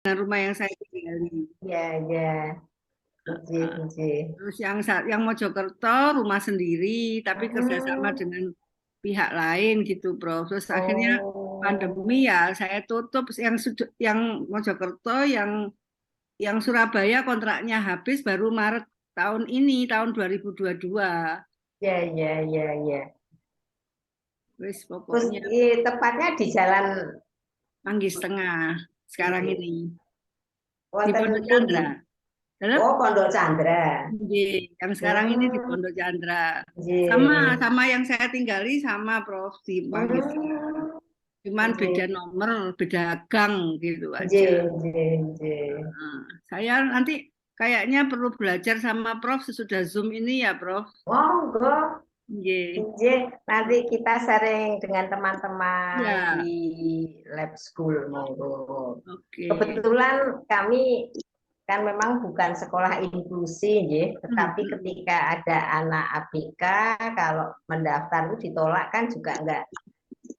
rumah yang saya tinggali. Ya, ya. Terus yang Mojokerto rumah sendiri, tapi kerjasama dengan pihak lain gitu, Prof. Terus akhirnya Oh, pandemi ya saya tutup. Yang Mojokerto, yang Surabaya kontraknya habis baru Maret tahun ini, tahun 2022. ya, ya, ya, ya. Wis Terus pokoknya tepatnya di jalan Manggis Tengah sekarang ini di wonten Pondok pundi? Chandra. Dalam Oh, Pondok Chandra. yang sekarang ini di Hmm, Pondok Chandra. Sama nggih. sama yang saya tinggali sama Prof di Manggis Tengah. Hmm, Cuman beda nggih. nomor, beda gang gitu aja. Nggih, nggih, nggih. Nah, saya nanti kayaknya perlu belajar sama Prof sesudah Zoom ini ya, Prof. Monggo. Nggih. Nggih, nanti kita sharing dengan teman-teman Ya, di lab school, monggo. oke. Kebetulan kami kan memang bukan sekolah inklusi, nggih, Hmm, tetapi hmm, ketika ada anak ABK kalau mendaftar itu ditolak kan juga oh,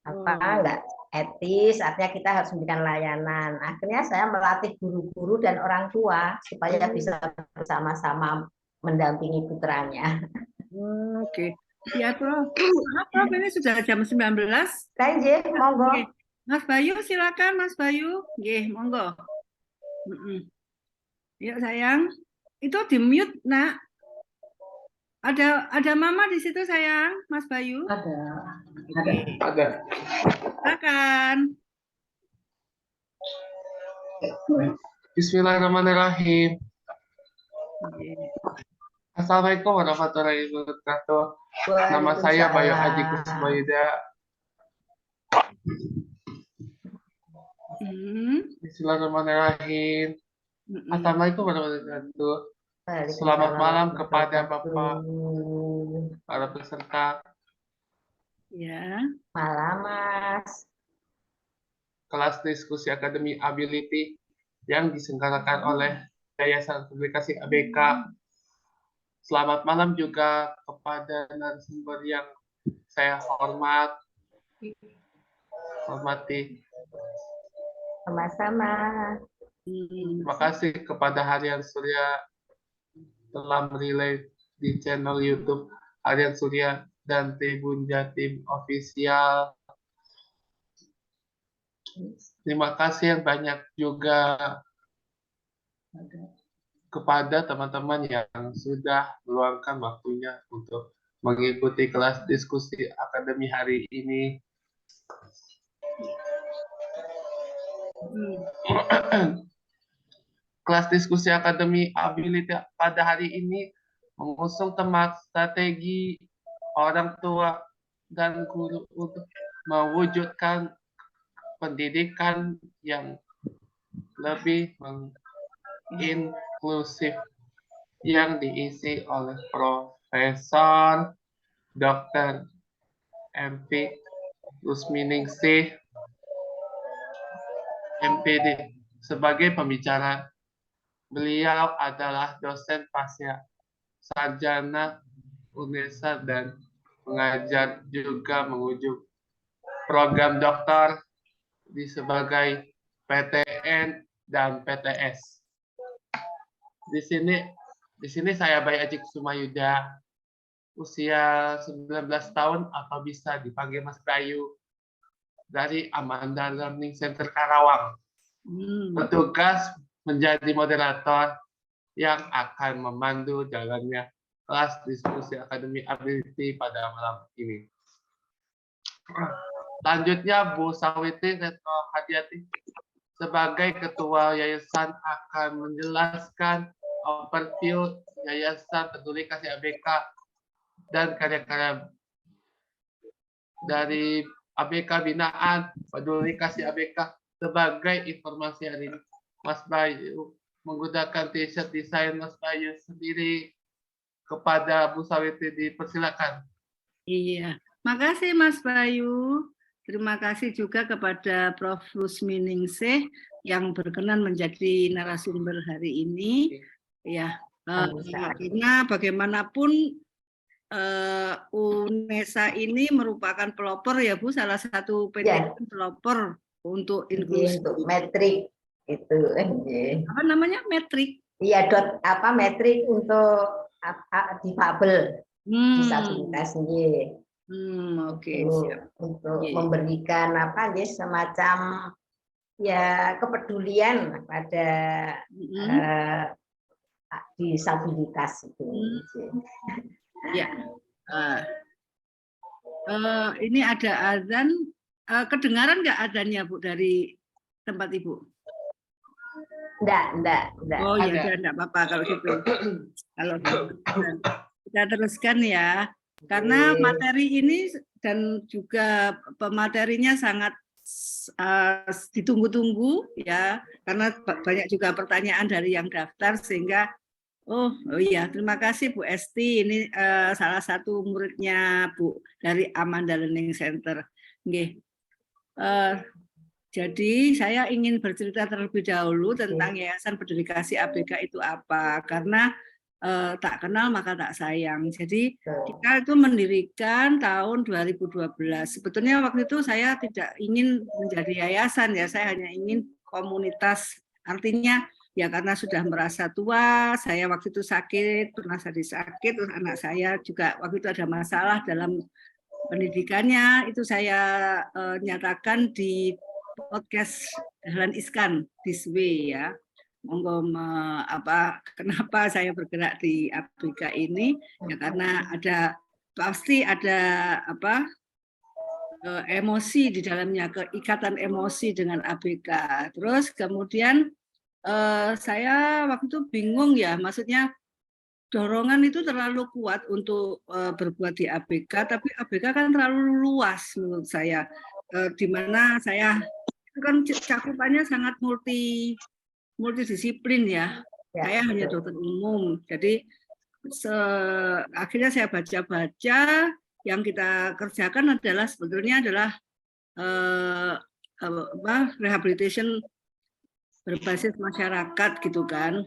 enggak etis, artinya kita harus memberikan layanan. Akhirnya saya melatih guru-guru dan orang tua supaya oh, bisa bersama-sama mendampingi putranya. oke. Ya, Prof. Maaf, Prof, ini sudah jam 19. Lanjut, monggo. Nggih. Mas Bayu, silakan Mas Bayu. Nggih, monggo. Mm-mm. Yuk sayang. Itu di mute, Nak. Ada Mama di situ sayang, Mas Bayu. Ada, ada. Oke, Ada. silakan. Bismillahirrahmanirrahim. Nggih. Assalamualaikum warahmatullahi wabarakatuh. Nama saya Bayu Haji Waalaikumsalam. Kusmayuda. Hmm. Bismillahirrahmanirrahim. Mm-mm. Assalamualaikum warahmatullahi wabarakatuh. Selamat Waalaikumsalam malam warahmatullahi kepada Bapak, wabarakatuh. para peserta Ya. Malam, Mas. kelas diskusi Akademi Ability yang diselenggarakan oleh Yayasan Publikasi ABK. Selamat malam juga kepada narasumber yang saya hormati. Sama-sama. Terima kasih kepada Harian Surya telah menilai di channel YouTube Harian Surya dan Tribun Jatim Official. Terima kasih yang banyak juga kepada teman-teman yang sudah meluangkan waktunya untuk mengikuti kelas diskusi akademi hari ini. Kelas diskusi akademi Ability pada hari ini mengusung tema strategi orang tua dan guru untuk mewujudkan pendidikan yang lebih inklusif yang diisi oleh Profesor Dr. MP Rusminingsih MPD sebagai pembicara. Beliau adalah dosen pasca sarjana UNESA dan mengajar juga mengujuk program doktor di sebagai PTN dan PTS. Di sini saya Bayu Haji Kusmayuda, usia 19 tahun atau bisa dipanggil Mas Bayu, dari Amanda Learning Center Karawang. Bertugas menjadi moderator yang akan memandu jalannya kelas diskusi Akademi Ability pada malam ini. Selanjutnya Bu Sawiti Retno Hadiati sebagai Ketua Yayasan akan menjelaskan overview Yayasan Peduli Kasih ABK dan karya-karya dari ABK binaan Peduli Kasih ABK sebagai informasi hari ini. Mas Bayu menggunakan t-shirt desain Mas Bayu sendiri. Kepada Bu Sawiti dipersilakan. Iya, makasih Mas Bayu. Terima kasih juga kepada Prof. Rusminingsih yang berkenan menjadi narasumber hari ini. Ya, karena bagaimanapun UNESA ini merupakan pelopor ya Bu, salah satu PT Ya, pelopor untuk inklusi. untuk metrik Itu nggih. Apa namanya? Metrik. Iya, metrik untuk difabel disabilitas nggih. Oke, siap. Untuk Iya. memberikan nggih, semacam ya kepedulian pada disabilitas itu. Ya. Ini ada azan. Kedengaran nggak azannya, Bu, dari tempat Ibu? Enggak. Oh ya, Ada. enggak apa-apa kalau gitu. Kalau kita teruskan ya. Karena materi ini dan juga pematerinya sangat ditunggu-tunggu ya, karena banyak juga pertanyaan dari yang daftar sehingga oh iya, terima kasih Bu Esti, ini salah satu muridnya Bu dari Amanda Learning Center. Nggih. Jadi saya ingin bercerita terlebih dahulu tentang Yayasan Peduli Kasih ABK itu apa, karena tak kenal maka tak sayang. Jadi kita itu mendirikan tahun 2012. Sebetulnya waktu itu saya tidak ingin menjadi yayasan ya, saya hanya ingin komunitas. Artinya ya karena sudah merasa tua, saya waktu itu sakit, pernah sakit, terus anak saya juga waktu itu ada masalah dalam pendidikannya, itu saya nyatakan di podcast Dahlan Iskan this way ya. Monggo kenapa saya bergerak di ABK ini ya karena pasti ada emosi di dalamnya, keikatan emosi dengan ABK. Terus kemudian saya waktu itu bingung ya, maksudnya dorongan itu terlalu kuat untuk berbuat di ABK, tapi ABK kan terlalu luas menurut saya, di mana saya itu kan cakupannya sangat multidisiplin ya. Saya hanya dokter umum, jadi akhirnya saya baca-baca yang kita kerjakan adalah sebetulnya adalah rehabilitation berbasis masyarakat gitu kan.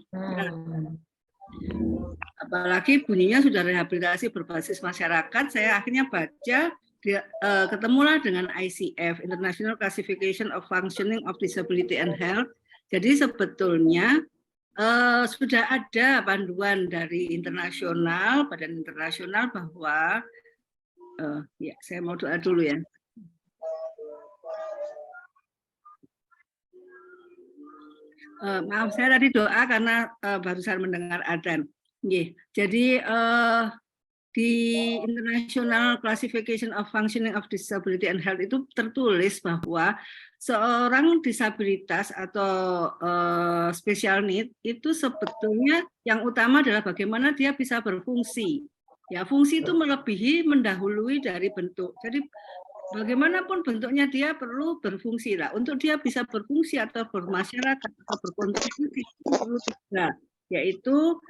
Apalagi bunyinya sudah rehabilitasi berbasis masyarakat, saya akhirnya baca, ketemulah dengan ICF, International Classification of Functioning of Disability and Health. Jadi sebetulnya sudah ada panduan dari internasional, badan internasional bahwa, ya saya mau doa dulu ya. Maaf, saya tadi doa karena barusan mendengar adzan. Jadi di International Classification of Functioning of Disability and Health itu tertulis bahwa seorang disabilitas atau special need itu sebetulnya yang utama adalah bagaimana dia bisa berfungsi. Ya, fungsi itu mendahului dari bentuk. Jadi bagaimanapun bentuknya dia perlu berfungsi lah. Untuk dia bisa berfungsi atau bermasyarakat atau berkontribusi perlu tiga, yaitu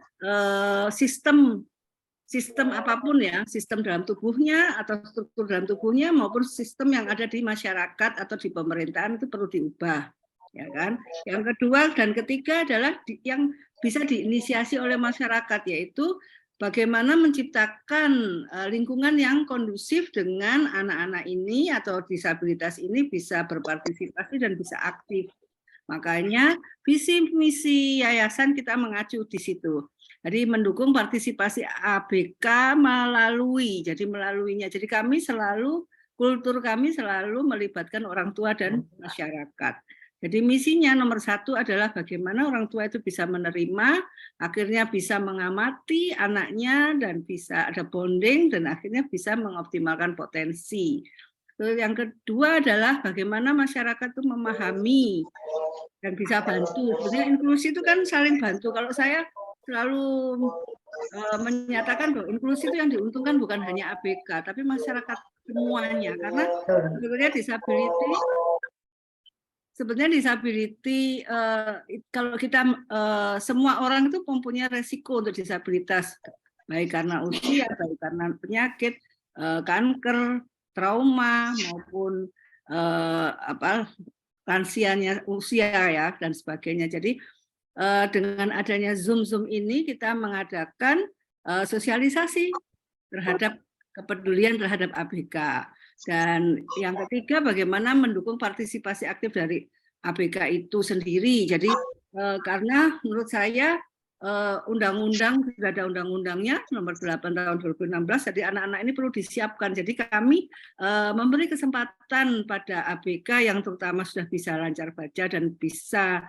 sistem apapun ya, sistem dalam tubuhnya atau struktur dalam tubuhnya maupun sistem yang ada di masyarakat atau di pemerintahan itu perlu diubah, ya kan? Yang kedua dan ketiga adalah yang bisa diinisiasi oleh masyarakat, yaitu bagaimana menciptakan lingkungan yang kondusif dengan anak-anak ini atau disabilitas ini bisa berpartisipasi dan bisa aktif. Makanya visi misi yayasan kita mengacu di situ. Jadi mendukung partisipasi ABK melaluinya. Jadi kultur kami selalu melibatkan orang tua dan masyarakat. Jadi misinya nomor 1 adalah bagaimana orang tua itu bisa menerima, akhirnya bisa mengamati anaknya dan bisa ada bonding dan akhirnya bisa mengoptimalkan potensi. Terus yang kedua adalah bagaimana masyarakat itu memahami dan bisa bantu. Sebenarnya inklusi itu kan saling bantu. Kalau saya selalu menyatakan bahwa inklusi itu yang diuntungkan bukan hanya ABK, tapi masyarakat semuanya. Karena sebetulnya disability kalau kita semua orang itu mempunyai resiko untuk disabilitas, baik karena usia, baik karena penyakit, kanker, trauma maupun lansianya usia ya dan sebagainya. Jadi dengan adanya Zoom ini kita mengadakan sosialisasi terhadap kepedulian terhadap ABK. Dan yang ketiga bagaimana mendukung partisipasi aktif dari ABK itu sendiri. Jadi karena menurut saya undang-undang sudah ada undang-undangnya nomor 8 tahun 2016. Jadi anak-anak ini perlu disiapkan. Jadi kami memberi kesempatan pada ABK yang terutama sudah bisa lancar baca dan bisa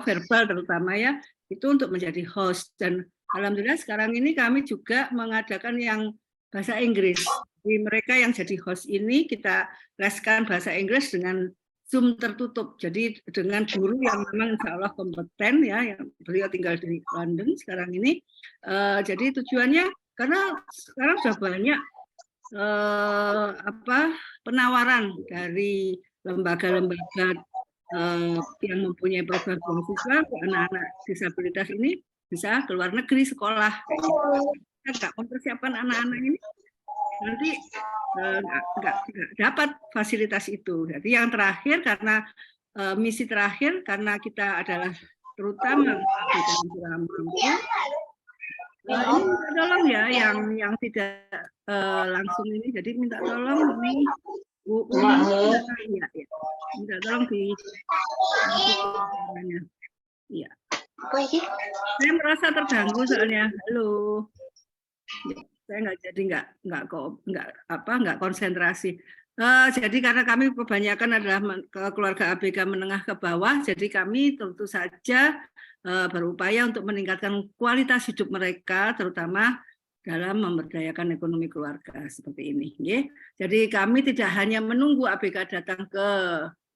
verbal terutama ya, itu untuk menjadi host. Dan alhamdulillah sekarang ini kami juga mengadakan yang bahasa Inggris. Jadi mereka yang jadi host ini kita leskan bahasa Inggris dengan Zoom tertutup. Jadi dengan guru yang memang insya Allah kompeten ya, yang beliau tinggal di London sekarang ini. Jadi tujuannya karena sekarang sudah banyak penawaran dari lembaga-lembaga yang mempunyai program beasiswa ke anak-anak disabilitas ini bisa ke luar negeri sekolah. Kita nggak mempersiapkan anak-anak ini nanti nggak dapat fasilitas itu. Jadi yang terakhir karena misi terakhir karena kita adalah terutama yang kurang mampu. Ini minta tolong ya yang tidak langsung ini. Jadi minta tolong ini Bu ya. Minta tolong di ya. Saya merasa terganggu soalnya. Halo. Saya nggak konsentrasi. Jadi karena kami kebanyakan adalah keluarga ABK menengah ke bawah, jadi kami tentu saja berupaya untuk meningkatkan kualitas hidup mereka, terutama dalam memberdayakan ekonomi keluarga seperti ini. Jadi kami tidak hanya menunggu ABK datang ke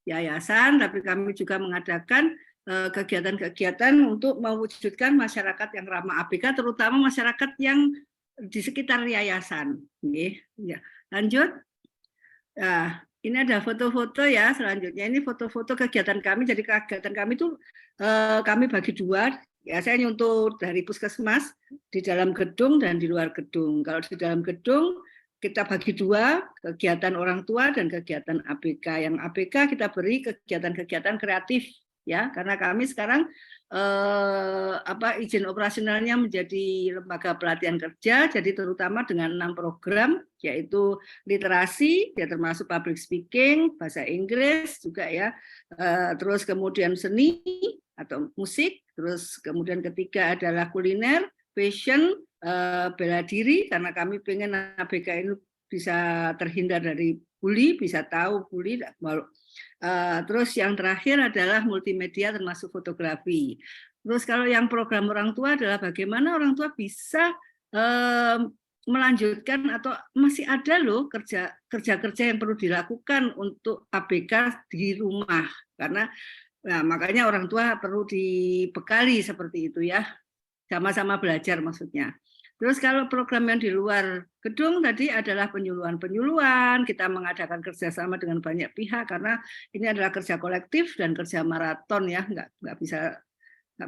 yayasan, tapi kami juga mengadakan kegiatan-kegiatan untuk mewujudkan masyarakat yang ramah ABK, terutama masyarakat yang di sekitar yayasan. Ya. Lanjut. Nah, ini ada foto-foto ya. Selanjutnya ini foto-foto kegiatan kami. Jadi kegiatan kami itu kami bagi dua. Ya, saya nyuntur dari puskesmas di dalam gedung dan di luar gedung. Kalau di dalam gedung kita bagi dua, kegiatan orang tua dan kegiatan ABK. Yang ABK kita beri kegiatan-kegiatan kreatif ya, karena kami sekarang izin operasionalnya menjadi lembaga pelatihan kerja, jadi terutama dengan 6 program, yaitu literasi, ya termasuk public speaking, bahasa Inggris juga ya, terus kemudian seni atau musik, terus kemudian ketiga adalah kuliner, fashion, bela diri, karena kami pengen ABK ini bisa terhindar dari bully, bisa tahu bully. Terus yang terakhir adalah multimedia termasuk fotografi. Terus kalau yang program orang tua adalah bagaimana orang tua bisa melanjutkan atau masih ada loh kerja-kerja yang perlu dilakukan untuk ABK di rumah, karena makanya orang tua perlu dibekali seperti itu ya, sama-sama belajar maksudnya. Terus kalau program yang di luar gedung tadi adalah penyuluhan-penyuluhan, kita mengadakan kerjasama dengan banyak pihak karena ini adalah kerja kolektif dan kerja maraton ya, nggak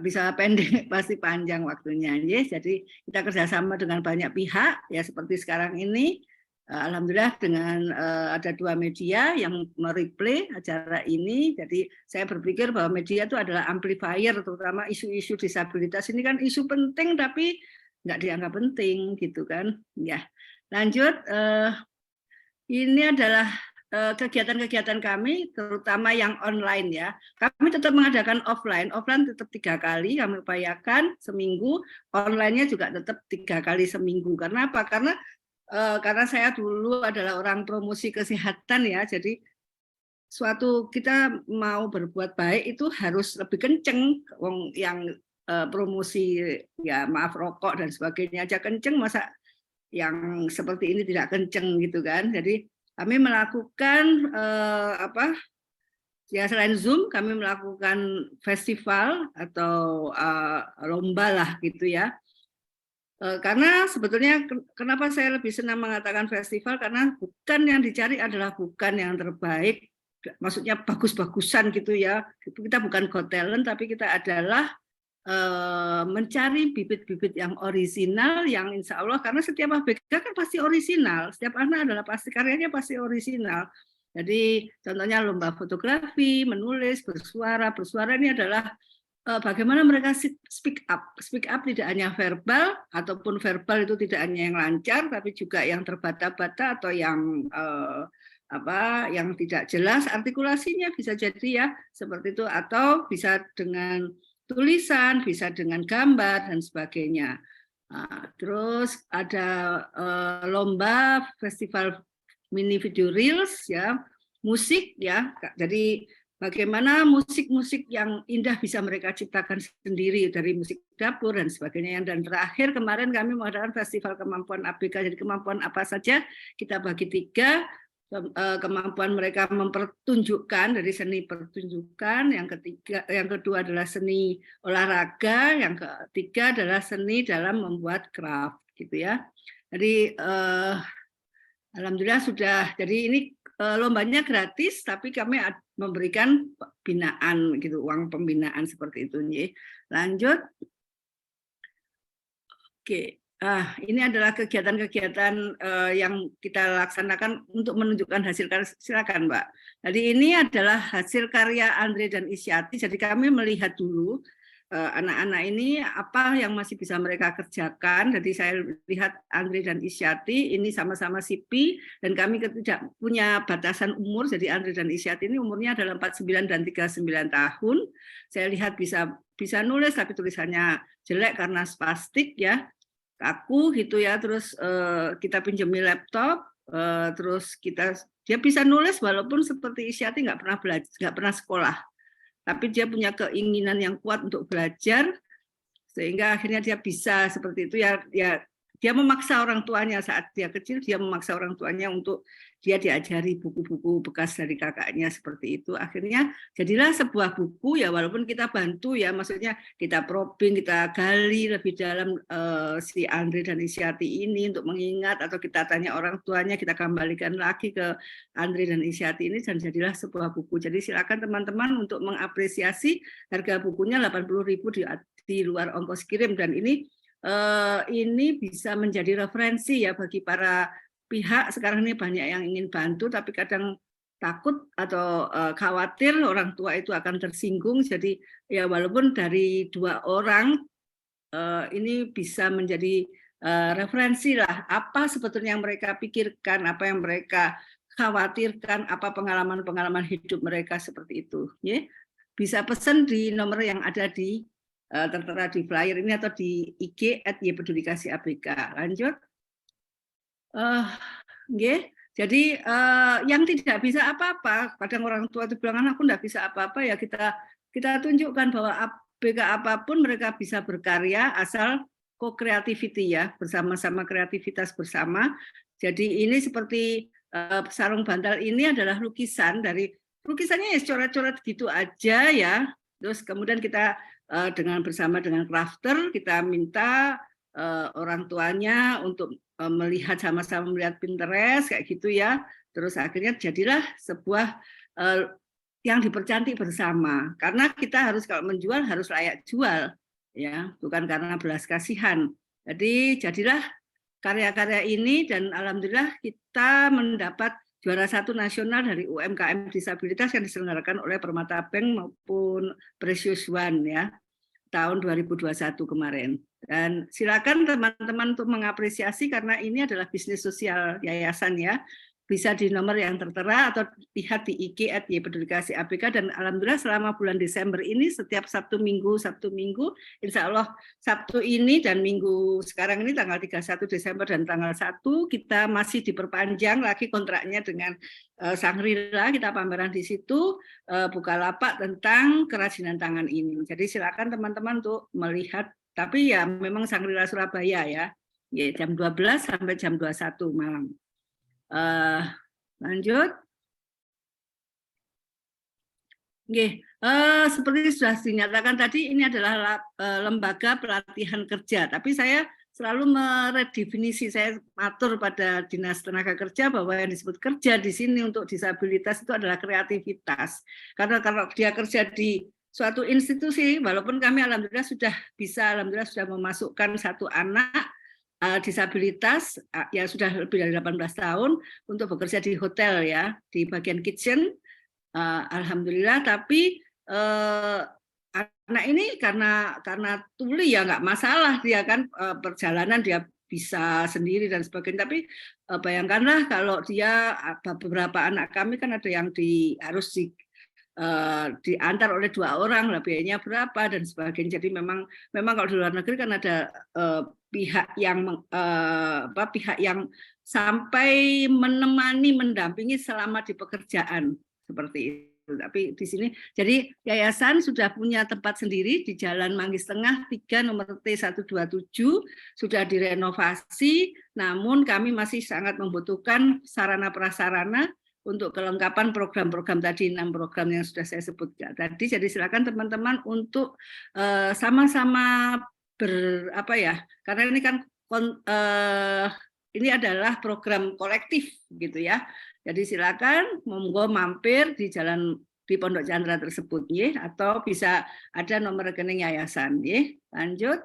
bisa pendek, pasti panjang waktunya. Jadi kita kerjasama dengan banyak pihak ya, seperti sekarang ini. Alhamdulillah dengan ada 2 media yang mereplay acara ini. Jadi saya berpikir bahwa media itu adalah amplifier, terutama isu-isu disabilitas ini kan isu penting tapi nggak dianggap penting gitu kan ya. Lanjut, ini adalah kegiatan-kegiatan kami terutama yang online ya. Kami tetap mengadakan offline tetap 3 kali kami upayakan seminggu, online-nya juga tetap 3 kali seminggu. Karena apa? Karena saya dulu adalah orang promosi kesehatan ya, jadi suatu kita mau berbuat baik itu harus lebih kenceng. Yang promosi ya maaf rokok dan sebagainya aja kenceng, masa yang seperti ini tidak kenceng gitu kan. Jadi kami melakukan ya selain Zoom kami melakukan festival atau lomba lah gitu ya. Karena sebetulnya kenapa saya lebih senang mengatakan festival, karena bukan yang dicari adalah bukan yang terbaik, maksudnya bagus-bagusan gitu ya. Kita bukan got talent, tapi kita adalah mencari bibit-bibit yang orisinal, yang insya Allah, karena setiap ABK kan pasti orisinal, setiap anak adalah pasti karyanya pasti orisinal. Jadi contohnya lomba fotografi, menulis, bersuara ini adalah bagaimana mereka speak up tidak hanya verbal, ataupun verbal itu tidak hanya yang lancar, tapi juga yang terbata-bata atau yang yang tidak jelas artikulasinya bisa jadi ya seperti itu, atau bisa dengan tulisan, bisa dengan gambar dan sebagainya. Nah, terus ada lomba festival mini video reels ya, musik ya. Jadi bagaimana musik-musik yang indah bisa mereka ciptakan sendiri dari musik dapur dan sebagainya. Dan terakhir kemarin kami mengadakan festival kemampuan ABK. Jadi kemampuan apa saja kita bagi 3. Kemampuan mereka mempertunjukkan dari seni pertunjukan, yang kedua adalah seni olahraga, yang ketiga adalah seni dalam membuat craft gitu ya. Jadi alhamdulillah sudah, jadi ini lombanya gratis tapi kami memberikan binaan gitu, uang pembinaan seperti itu nih. Lanjut. Oke. Ini adalah kegiatan-kegiatan yang kita laksanakan untuk menunjukkan hasil karya. Silakan, Mbak. Jadi ini adalah hasil karya Andre dan Isyati. Jadi kami melihat dulu anak-anak ini apa yang masih bisa mereka kerjakan. Jadi saya lihat Andre dan Isyati ini sama-sama SIPI dan kami tidak punya batasan umur. Jadi Andre dan Isyati ini umurnya adalah 49 dan 39 tahun. Saya lihat bisa nulis tapi tulisannya jelek karena spastik ya. Kaku gitu ya, terus kita pinjami laptop, terus dia bisa nulis walaupun seperti Isyati nggak pernah belajar, nggak pernah sekolah, tapi dia punya keinginan yang kuat untuk belajar sehingga akhirnya dia bisa seperti itu ya. Dia memaksa orang tuanya saat dia kecil, dia memaksa orang tuanya untuk dia diajari buku-buku bekas dari kakaknya seperti itu. Akhirnya jadilah sebuah buku ya, walaupun kita bantu ya, maksudnya kita probing, kita gali lebih dalam si Andre dan Isyati ini untuk mengingat, atau kita tanya orang tuanya, kita kembalikan lagi ke Andre dan Isyati ini dan jadilah sebuah buku. Jadi silakan teman-teman untuk mengapresiasi harga bukunya 80.000 di luar ongkos kirim, dan ini bisa menjadi referensi ya bagi para pihak. Sekarang ini banyak yang ingin bantu tapi kadang takut atau khawatir orang tua itu akan tersinggung. Jadi ya walaupun dari 2 orang ini bisa menjadi referensi lah, apa sebetulnya yang mereka pikirkan, apa yang mereka khawatirkan, apa pengalaman-pengalaman hidup mereka seperti itu ya. Bisa pesan di nomor yang ada di tertera di flyer ini atau di IG @YPeduliKasihABK. Lanjut. Jadi yang tidak bisa apa-apa, kadang orang tua itu bilang aku tidak bisa apa-apa ya, kita tunjukkan bahwa ABK apapun mereka bisa berkarya asal co-creativity ya, bersama-sama, kreativitas bersama. Jadi ini seperti sarung bantal ini adalah lukisannya ya coret-coret gitu aja ya. Terus kemudian kita bersama dengan crafter kita minta orang tuanya untuk melihat, sama-sama melihat Pinterest kayak gitu ya. Terus akhirnya jadilah sebuah yang dipercantik bersama. Karena kita harus kalau menjual harus layak jual ya, bukan karena belas kasihan. Jadi jadilah karya-karya ini dan alhamdulillah kita mendapat juara 1 nasional dari UMKM disabilitas yang diselenggarakan oleh Permata Bank maupun Precious One ya, tahun 2021 kemarin. Dan silakan teman-teman untuk mengapresiasi karena ini adalah bisnis sosial yayasan ya. Bisa di nomor yang tertera atau lihat di IG @YPeduliKasihABK. Dan alhamdulillah selama bulan Desember ini setiap Sabtu Minggu, insya Allah Sabtu ini dan Minggu sekarang ini tanggal 31 Desember dan tanggal 1 kita masih diperpanjang lagi kontraknya dengan Sangrila. Kita pameran di situ, Bukalapak tentang kerajinan tangan ini. Jadi silakan teman-teman untuk melihat, tapi ya memang Sangrila Surabaya ya, jam 12 sampai jam 21 malam. Lanjut. Seperti sudah dinyatakan tadi, ini adalah lembaga pelatihan kerja. Tapi saya selalu meredefinisi, saya atur pada Dinas Tenaga Kerja bahwa yang disebut kerja di sini untuk disabilitas itu adalah kreativitas. Karena kalau dia kerja di suatu institusi, walaupun kami alhamdulillah sudah memasukkan 1 anak disabilitas ya sudah lebih dari 18 tahun untuk bekerja di hotel ya, di bagian kitchen, alhamdulillah. Tapi anak ini karena tuli ya nggak masalah, dia kan perjalanan dia bisa sendiri dan sebagainya. Tapi bayangkanlah kalau dia, beberapa anak kami kan ada yang harus diantar oleh 2 orang, lah biayanya berapa dan sebagainya. Jadi memang kalau di luar negeri kan ada pihak yang sampai menemani, mendampingi selama di pekerjaan seperti itu. Tapi di sini, jadi yayasan sudah punya tempat sendiri di Jalan Manggis Tengah 3 nomor T127, sudah direnovasi, namun kami masih sangat membutuhkan sarana prasarana untuk kelengkapan program-program tadi, 6 program yang sudah saya sebutkan tadi. Jadi silakan teman-teman untuk sama-sama karena ini kan ini adalah program kolektif gitu ya. Jadi silakan monggo mampir di Pondok Chandra tersebut ya, atau bisa ada nomor rekening yayasan ya. Lanjut.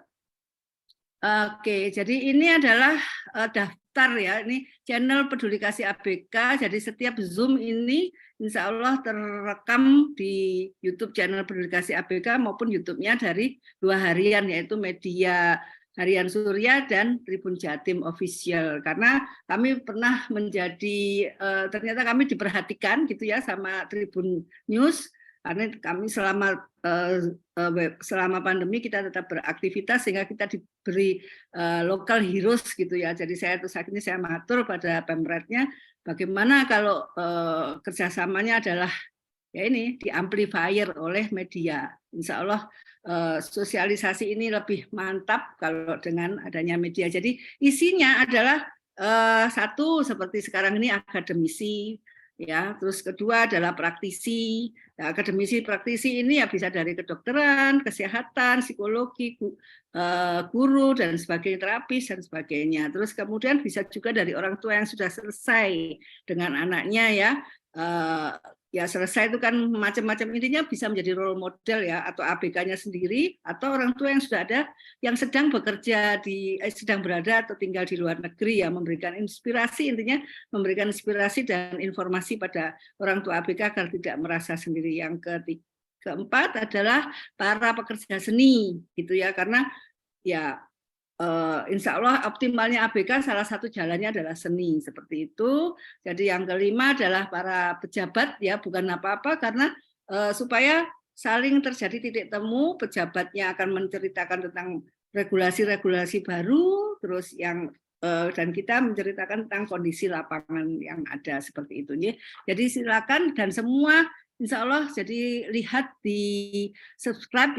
Oke, jadi ini adalah daftar ya, ini channel Peduli Kasih ABK. Jadi setiap Zoom ini insya Allah terekam di YouTube channel Peduli Kasih ABK maupun YouTube-nya dari 2 harian, yaitu Media Harian Surya dan Tribun Jatim Official. Karena kami pernah ternyata kami diperhatikan gitu ya sama Tribun News, karena kami selama pandemi kita tetap beraktivitas sehingga kita diberi local heroes gitu ya. Jadi saya matur pada Pemretnya bagaimana kalau kerjasamanya adalah ya ini diamplifier oleh media. Insya Allah sosialisasi ini lebih mantap kalau dengan adanya media. Jadi isinya adalah satu seperti sekarang ini akademisi, ya. Terus kedua adalah praktisi. Nah, akademisi praktisi ini ya bisa dari kedokteran, kesehatan, psikologi, guru dan sebagainya, terapis dan sebagainya. Terus kemudian bisa juga dari orang tua yang sudah selesai dengan anaknya ya. Ya selesai itu kan macam-macam, intinya bisa menjadi role model ya, atau ABK-nya sendiri, atau orang tua yang sudah ada yang sedang bekerja sedang berada atau tinggal di luar negeri ya, memberikan inspirasi, intinya memberikan inspirasi dan informasi pada orang tua ABK agar tidak merasa sendiri. Yang keempat adalah para pekerja seni gitu ya, karena ya insya Allah optimalnya ABK salah satu jalannya adalah seni seperti itu. Jadi yang kelima adalah para pejabat ya, bukan apa-apa karena supaya saling terjadi titik temu, pejabatnya akan menceritakan tentang regulasi-regulasi baru, terus dan kita menceritakan tentang kondisi lapangan yang ada seperti itu ya. Jadi silakan dan semua insya Allah jadi lihat di subscribe,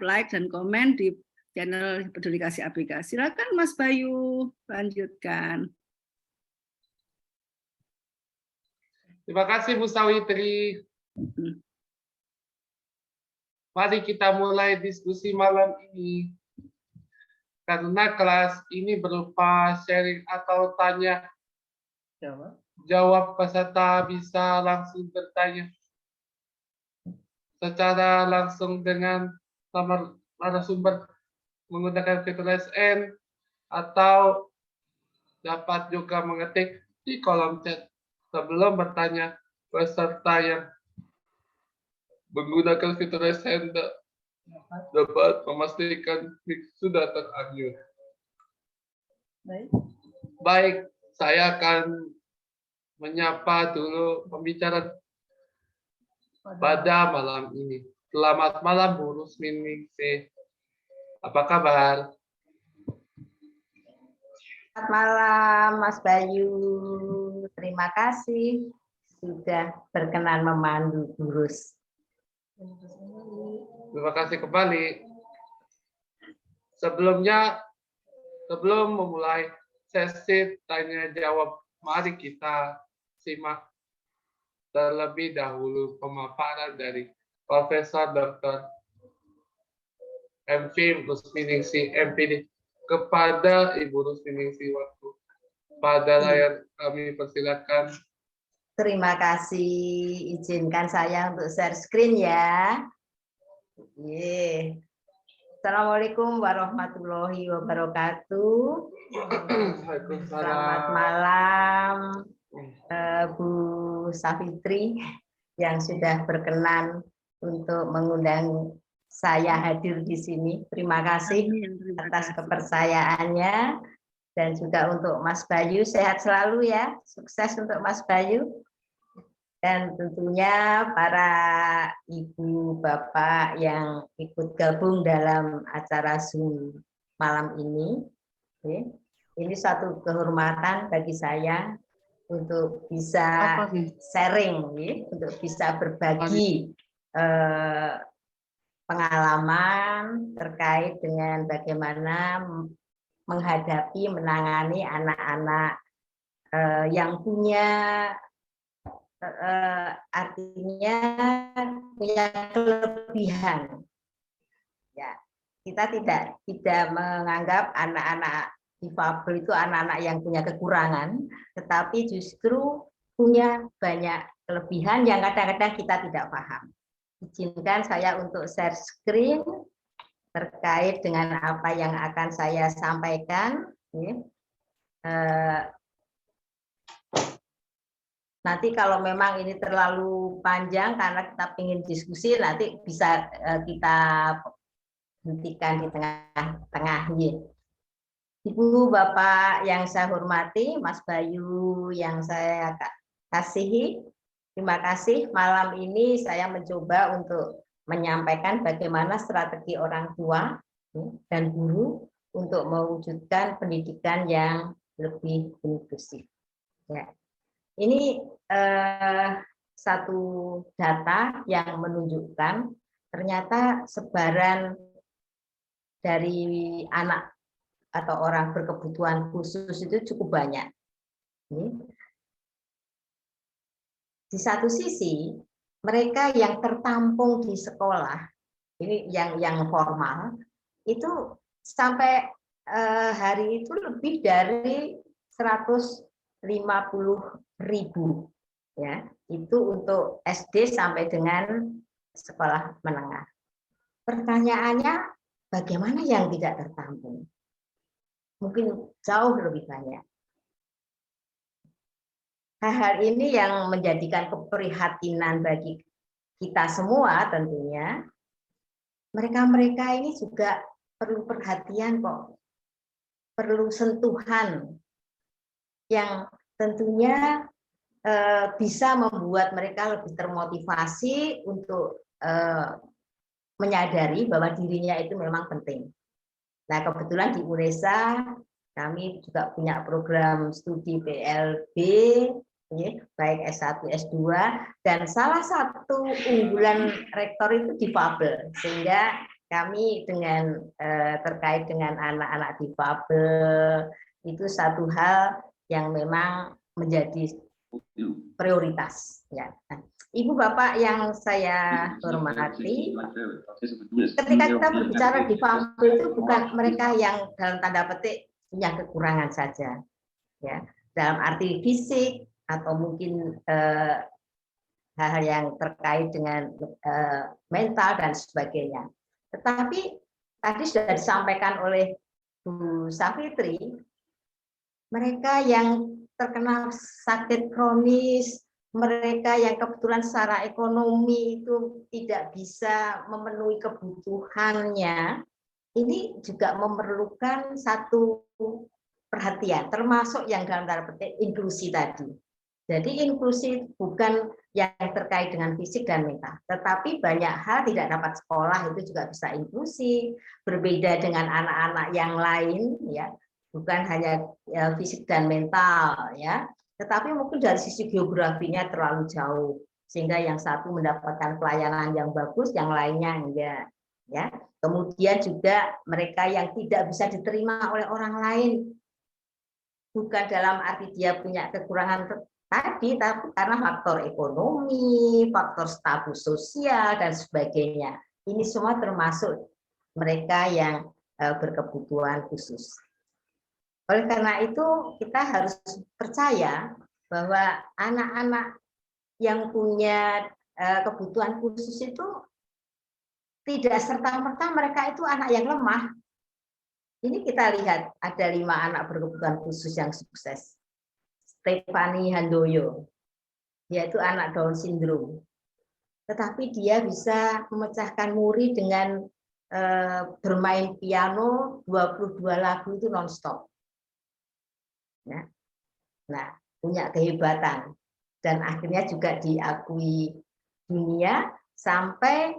like dan komen di channel Peduli Kasih ABK. Silakan Mas Bayu lanjutkan. Terima kasih Bu Sawitri. Mari kita mulai diskusi malam ini. Karena kelas ini berupa sharing atau tanya jawab, peserta bisa langsung bertanya secara langsung dengan nomor narasumber menggunakan fitur raise hand, atau dapat juga mengetik di kolom chat. Sebelum bertanya, peserta yang menggunakan fitur raise hand dapat memastikan mic sudah ter-unmute. Baik, saya akan menyapa dulu pembicara pada malam ini. Selamat malam Bu Rusminingsih. Apa kabar? Selamat malam Mas Bayu. Terima kasih sudah berkenan memandu Burus. Terima kasih kembali. Sebelum memulai sesi tanya jawab, mari kita simak terlebih dahulu pemaparan dari Profesor Dr. MV Rusminingsih MPD kepada Ibu Rusminingsih. Waktu pada layar kami persilakan. Terima kasih, izinkan saya untuk share screen ya. Assalamualaikum warahmatullahi wabarakatuh. Selamat malam Bu Sawitri yang sudah berkenan untuk mengundang saya hadir di sini. Terima kasih atas kepercayaannya. Dan juga untuk Mas Bayu, sehat selalu ya, sukses untuk Mas Bayu. Dan tentunya para ibu bapak yang ikut gabung dalam acara Zoom malam ini. Ini satu kehormatan bagi saya untuk bisa sharing, untuk bisa berbagi pengalaman terkait dengan bagaimana menghadapi, menangani anak-anak yang punya artinya punya kelebihan. Ya, kita tidak menganggap anak-anak difabel itu anak-anak yang punya kekurangan, tetapi justru punya banyak kelebihan yang kadang-kadang kita tidak paham. Izinkan saya untuk share screen terkait dengan apa yang akan saya sampaikan. Nanti kalau memang ini terlalu panjang karena kita ingin diskusi, nanti bisa kita hentikan di tengah-tengah. Ibu Bapak yang saya hormati, Mas Bayu yang saya kasihi, terima kasih. Malam ini saya mencoba untuk menyampaikan bagaimana strategi orang tua dan guru untuk mewujudkan pendidikan yang lebih inklusif. Ya. Ini satu data yang menunjukkan ternyata sebaran dari anak atau orang berkebutuhan khusus itu cukup banyak. Di satu sisi, mereka yang tertampung di sekolah, ini yang formal, itu sampai hari itu lebih dari 150.000, ya, itu untuk SD sampai dengan sekolah menengah. Pertanyaannya, bagaimana yang tidak tertampung? Mungkin jauh lebih banyak. Hal-hal ini yang menjadikan keprihatinan bagi kita semua tentunya. Mereka-mereka ini juga perlu perhatian kok, perlu sentuhan yang tentunya bisa membuat mereka lebih termotivasi untuk menyadari bahwa dirinya itu memang penting. Nah, kebetulan di UNESA kami juga punya program studi PLB, baik S1, S2, dan salah satu unggulan rektor itu difabel, sehingga kami dengan terkait dengan anak-anak difabel itu satu hal yang memang menjadi prioritas. Ya. Ibu Bapak yang saya hormati, ketika kita berbicara difabel itu bukan mereka yang dalam tanda petik punya kekurangan saja, ya, dalam arti fisik atau mungkin hal-hal yang terkait dengan mental dan sebagainya. Tetapi tadi sudah disampaikan oleh Bu Safitri, mereka yang terkena sakit kronis, mereka yang kebetulan secara ekonomi itu tidak bisa memenuhi kebutuhannya, ini juga memerlukan satu perhatian, termasuk yang dalam tanda petik inklusi tadi. Jadi inklusi bukan yang terkait dengan fisik dan mental, tetapi banyak hal tidak dapat sekolah itu juga bisa inklusi, berbeda dengan anak-anak yang lain, ya, bukan hanya fisik dan mental, ya, tetapi mungkin dari sisi geografinya terlalu jauh, sehingga yang satu mendapatkan pelayanan yang bagus, yang lainnya enggak, ya. Kemudian juga mereka yang tidak bisa diterima oleh orang lain, bukan dalam arti dia punya kekurangan tadi, tapi karena faktor ekonomi, faktor status sosial, dan sebagainya. Ini semua termasuk mereka yang berkebutuhan khusus. Oleh karena itu, kita harus percaya bahwa anak-anak yang punya kebutuhan khusus itu tidak serta-merta mereka itu anak yang lemah. Ini kita lihat ada 5 anak berkebutuhan khusus yang sukses. Stefani Handoyo, yaitu anak Down syndrome. Tetapi dia bisa memecahkan muri dengan bermain piano 22 lagu itu nonstop. Ya. Nah, punya kehebatan dan akhirnya juga diakui dunia sampai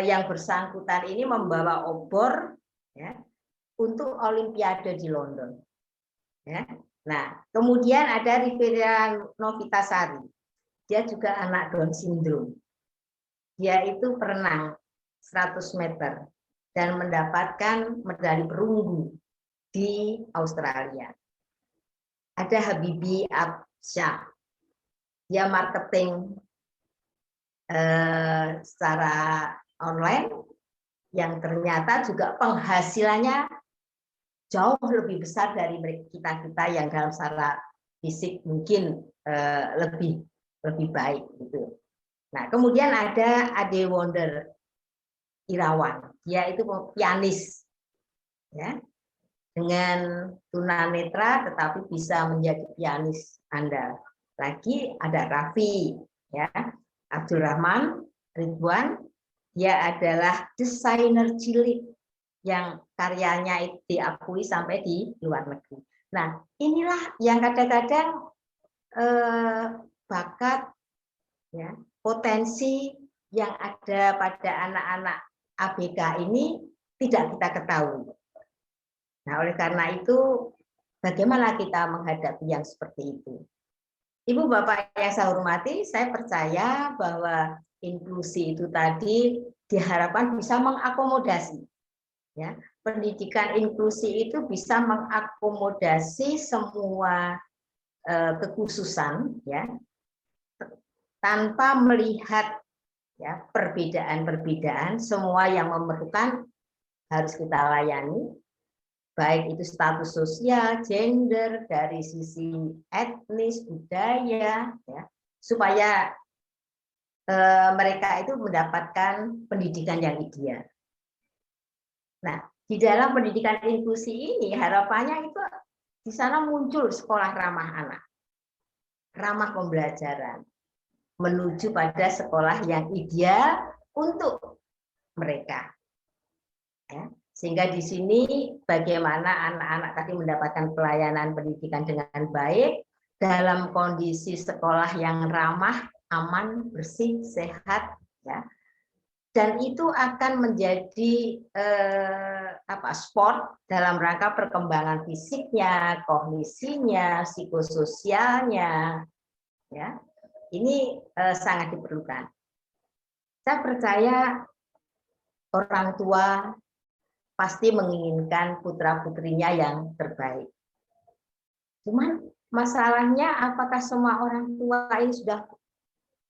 yang bersangkutan ini membawa obor ya, untuk Olimpiade di London. Ya. Nah, kemudian ada Riveria Novitasari. Dia juga anak Down syndrome. Dia itu perenang 100 meter dan mendapatkan medali perunggu di Australia. Ada Habibi Absyah. Dia marketing secara online yang ternyata juga penghasilannya jauh lebih besar dari kita yang dalam secara fisik mungkin lebih baik gitu. Nah, kemudian ada Ade Wonder Irawan, dia itu pianis ya, dengan tunanetra tetapi bisa menjadi pianis andal. Lagi ada Raffi ya, Abdul Rahman Ridwan, dia adalah desainer cilik yang karyanya diakui sampai di luar negeri. Nah, inilah yang kadang-kadang bakat ya, potensi yang ada pada anak-anak ABK ini tidak kita ketahui. Nah, oleh karena itu, bagaimana kita menghadapi yang seperti itu? Ibu Bapak yang saya hormati, saya percaya bahwa inklusi itu tadi diharapkan bisa mengakomodasi. Ya, pendidikan inklusi itu bisa mengakomodasi semua kekhususan, ya, tanpa melihat ya perbedaan-perbedaan. Semua yang memerlukan harus kita layani, baik itu status sosial, gender, dari sisi etnis, budaya, ya, supaya mereka itu mendapatkan pendidikan yang ideal. Nah, di dalam pendidikan inklusi ini harapannya itu di sana muncul sekolah ramah anak, ramah pembelajaran, menuju pada sekolah yang ideal untuk mereka. Ya. Sehingga di sini bagaimana anak-anak tadi mendapatkan pelayanan pendidikan dengan baik dalam kondisi sekolah yang ramah, aman, bersih, sehat, ya. Dan itu akan menjadi sport dalam rangka perkembangan fisiknya, kognisinya, psikososialnya, ya. Ini sangat diperlukan. Saya percaya orang tua pasti menginginkan putra-putrinya yang terbaik. Cuman masalahnya apakah semua orang tua ini sudah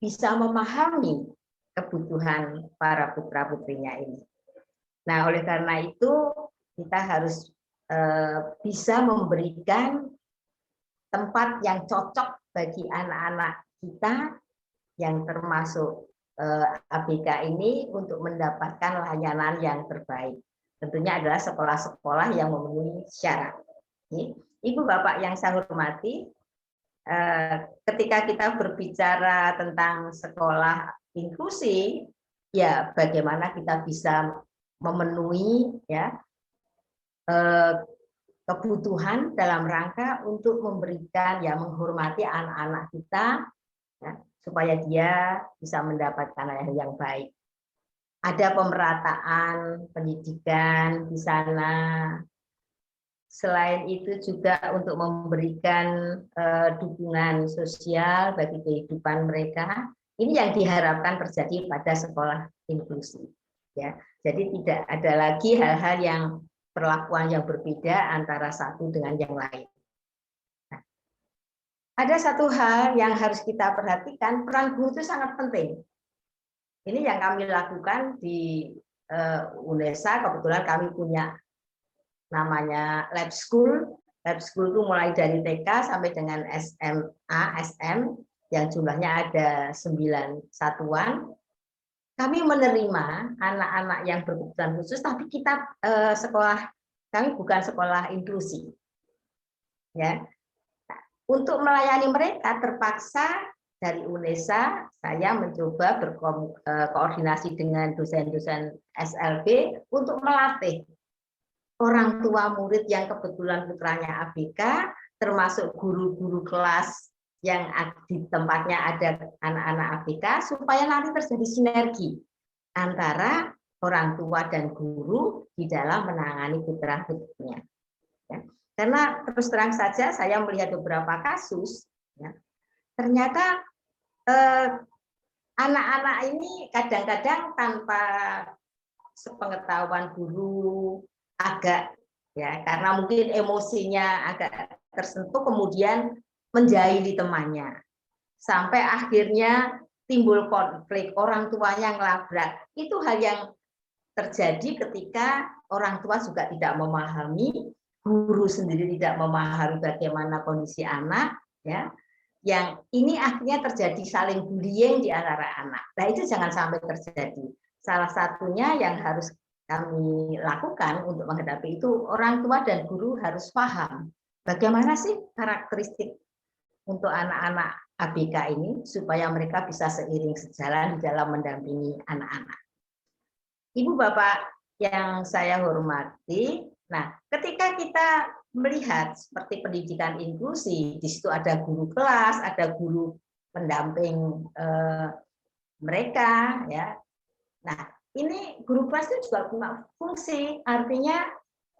bisa memahami kebutuhan para putra-putrinya ini. Nah, oleh karena itu kita harus bisa memberikan tempat yang cocok bagi anak-anak kita yang termasuk ABK ini untuk mendapatkan layanan yang terbaik. Tentunya adalah sekolah-sekolah yang memenuhi syarat. Ibu Bapak yang saya hormati, ketika kita berbicara tentang sekolah inklusi, ya bagaimana kita bisa memenuhi ya kebutuhan dalam rangka untuk memberikan ya menghormati anak-anak kita ya, supaya dia bisa mendapatkan yang baik. Ada pemerataan pendidikan di sana. Selain itu juga untuk memberikan dukungan sosial bagi kehidupan mereka. Ini yang diharapkan terjadi pada sekolah inklusi. Ya, jadi tidak ada lagi hal-hal yang perlakuan yang berbeda antara satu dengan yang lain. Nah, ada satu hal yang harus kita perhatikan, peran guru itu sangat penting. Ini yang kami lakukan di UNESA, kebetulan kami punya namanya lab school. Lab school itu mulai dari TK sampai dengan SMA, SM, yang jumlahnya ada 9 satuan. Kami menerima anak-anak yang berkebutuhan khusus, tapi kita sekolah kami bukan sekolah inklusi. Ya. Untuk melayani mereka terpaksa dari UNESA, saya mencoba berkoordinasi dengan dosen-dosen SLB untuk melatih orang tua murid yang kebetulan putranya ABK, termasuk guru-guru kelas yang di tempatnya ada anak-anak ABK, supaya nanti terjadi sinergi antara orang tua dan guru di dalam menangani putra-putrinya. Ya. Karena terus terang saja saya melihat beberapa kasus, ya, ternyata anak-anak ini kadang-kadang tanpa sepengetahuan guru agak, ya, karena mungkin emosinya agak tersentuh, kemudian menjahili temannya sampai akhirnya timbul konflik, orang tuanya ngelabrak. Itu hal yang terjadi ketika orang tua juga tidak memahami, guru sendiri tidak memahami bagaimana kondisi anak, ya, yang ini akhirnya terjadi saling bullying di antara anak. Nah, itu jangan sampai terjadi. Salah satunya yang harus kami lakukan untuk menghadapi itu, orang tua dan guru harus paham bagaimana sih karakteristik untuk anak-anak ABK ini supaya mereka bisa seiring sejalan di dalam mendampingi anak-anak. Ibu Bapak yang saya hormati, nah ketika kita melihat seperti pendidikan inklusi, di situ ada guru kelas, ada guru pendamping mereka, ya. Nah, ini guru kelas itu juga punya fungsi, artinya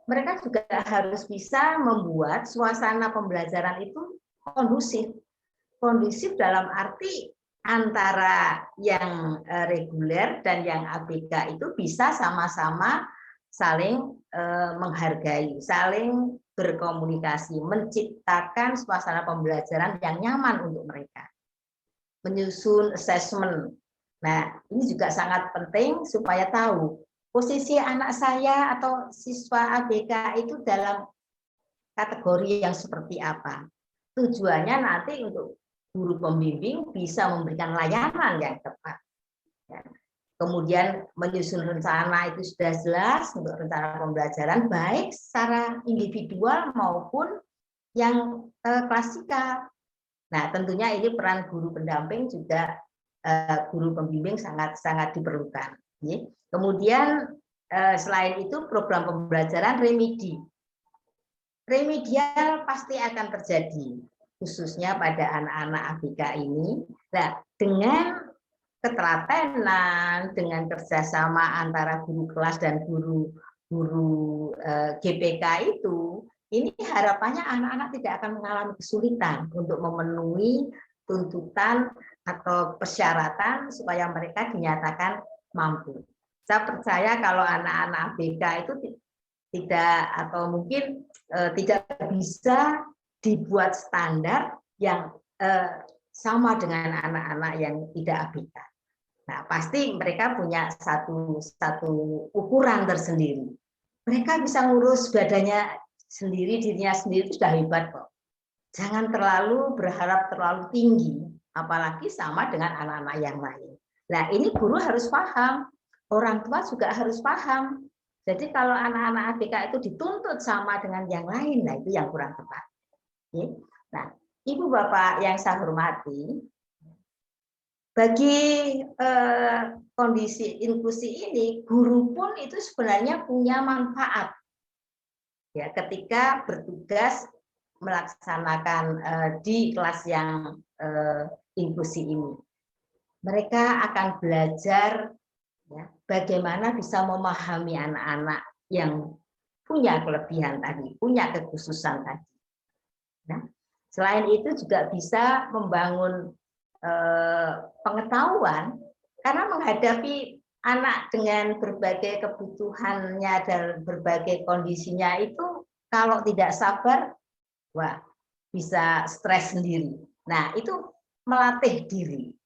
mereka juga harus bisa membuat suasana pembelajaran itu kondusif. Kondusif dalam arti antara yang reguler dan yang ABK itu bisa sama-sama saling menghargai, saling berkomunikasi, menciptakan suasana pembelajaran yang nyaman untuk mereka. Menyusun assessment. Nah, ini juga sangat penting supaya tahu posisi anak saya atau siswa ABK itu dalam kategori yang seperti apa. Tujuannya nanti untuk guru pembimbing bisa memberikan layanan yang tepat. Kemudian menyusun rencana itu sudah jelas untuk rencana pembelajaran baik secara individual maupun yang klasikal. Nah, tentunya ini peran guru pendamping juga guru pembimbing sangat diperlukan. Kemudian selain itu program pembelajaran remedi. Remedial pasti akan terjadi, khususnya pada anak-anak ABK ini. Nah, dengan ketelatenan, dengan kerjasama antara guru kelas dan guru GPK itu, ini harapannya anak-anak tidak akan mengalami kesulitan untuk memenuhi tuntutan atau persyaratan supaya mereka dinyatakan mampu. Saya percaya kalau anak-anak ABK itu tidak atau mungkin tidak bisa dibuat standar yang sama dengan anak-anak yang tidak ABK. Nah, pasti mereka punya satu ukuran tersendiri. Mereka bisa ngurus badannya sendiri, dirinya sendiri itu sudah hebat kok. Jangan terlalu berharap terlalu tinggi, apalagi sama dengan anak-anak yang lain. Nah, ini guru harus paham, orang tua juga harus paham. Jadi kalau anak-anak ABK itu dituntut sama dengan yang lain, nah itu yang kurang tepat. Nah, Ibu Bapak yang saya hormati, bagi kondisi inklusi ini, guru pun itu sebenarnya punya manfaat. Ya, ketika bertugas melaksanakan di kelas yang inklusi ini, mereka akan belajar ya, bagaimana bisa memahami anak-anak yang punya kelebihan tadi, punya kekhususan tadi. Nah, selain itu juga bisa membangun pengetahuan karena menghadapi anak dengan berbagai kebutuhannya dan berbagai kondisinya itu kalau tidak sabar, wah bisa stres sendiri. Nah, itu melatih diri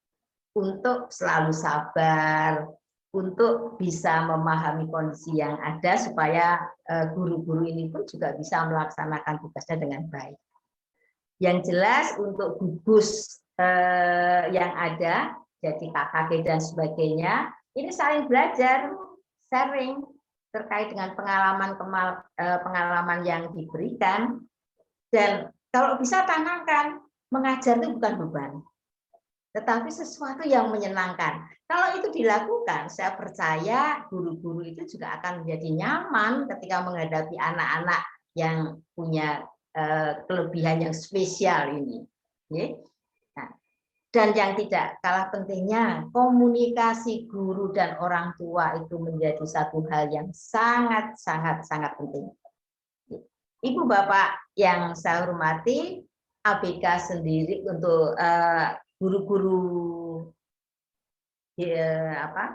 untuk selalu sabar, untuk bisa memahami kondisi yang ada supaya guru-guru ini pun juga bisa melaksanakan tugasnya dengan baik. Yang jelas untuk gugus yang ada, jadi KKG dan sebagainya, ini saling belajar, sharing terkait dengan pengalaman yang diberikan, dan kalau bisa tanamkan, mengajar itu bukan beban, tetapi sesuatu yang menyenangkan. Kalau itu dilakukan, saya percaya guru-guru itu juga akan menjadi nyaman ketika menghadapi anak-anak yang punya kelebihan yang spesial ini. Nah, dan yang tidak kalah pentingnya, komunikasi guru dan orang tua itu menjadi satu hal yang sangat penting. Ibu Bapak yang saya hormati, ABK sendiri untuk guru-guru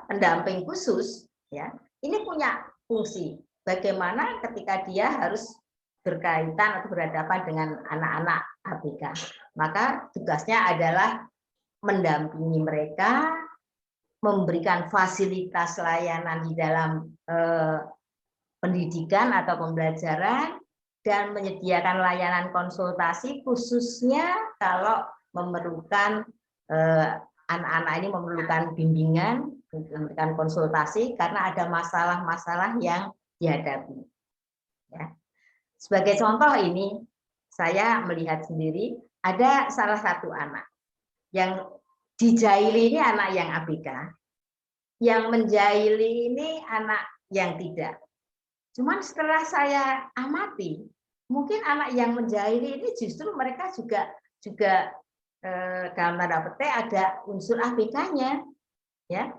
pendamping khusus, ya, ini punya fungsi bagaimana ketika dia harus berkaitan atau berhadapan dengan anak-anak ABK, maka tugasnya adalah mendampingi mereka, memberikan fasilitas layanan di dalam pendidikan atau pembelajaran, dan menyediakan layanan konsultasi khususnya kalau memerlukan anak-anak ini memerlukan bimbingan, memberikan konsultasi karena ada masalah-masalah yang dihadapi. Ya. Sebagai contoh ini, saya melihat sendiri ada salah satu anak yang dijaili ini anak yang ABK, yang menjaili ini anak yang tidak. Cuman setelah saya amati, mungkin anak yang menjahili ini justru mereka juga dalam tanda petik ada unsur ABK-nya, ya.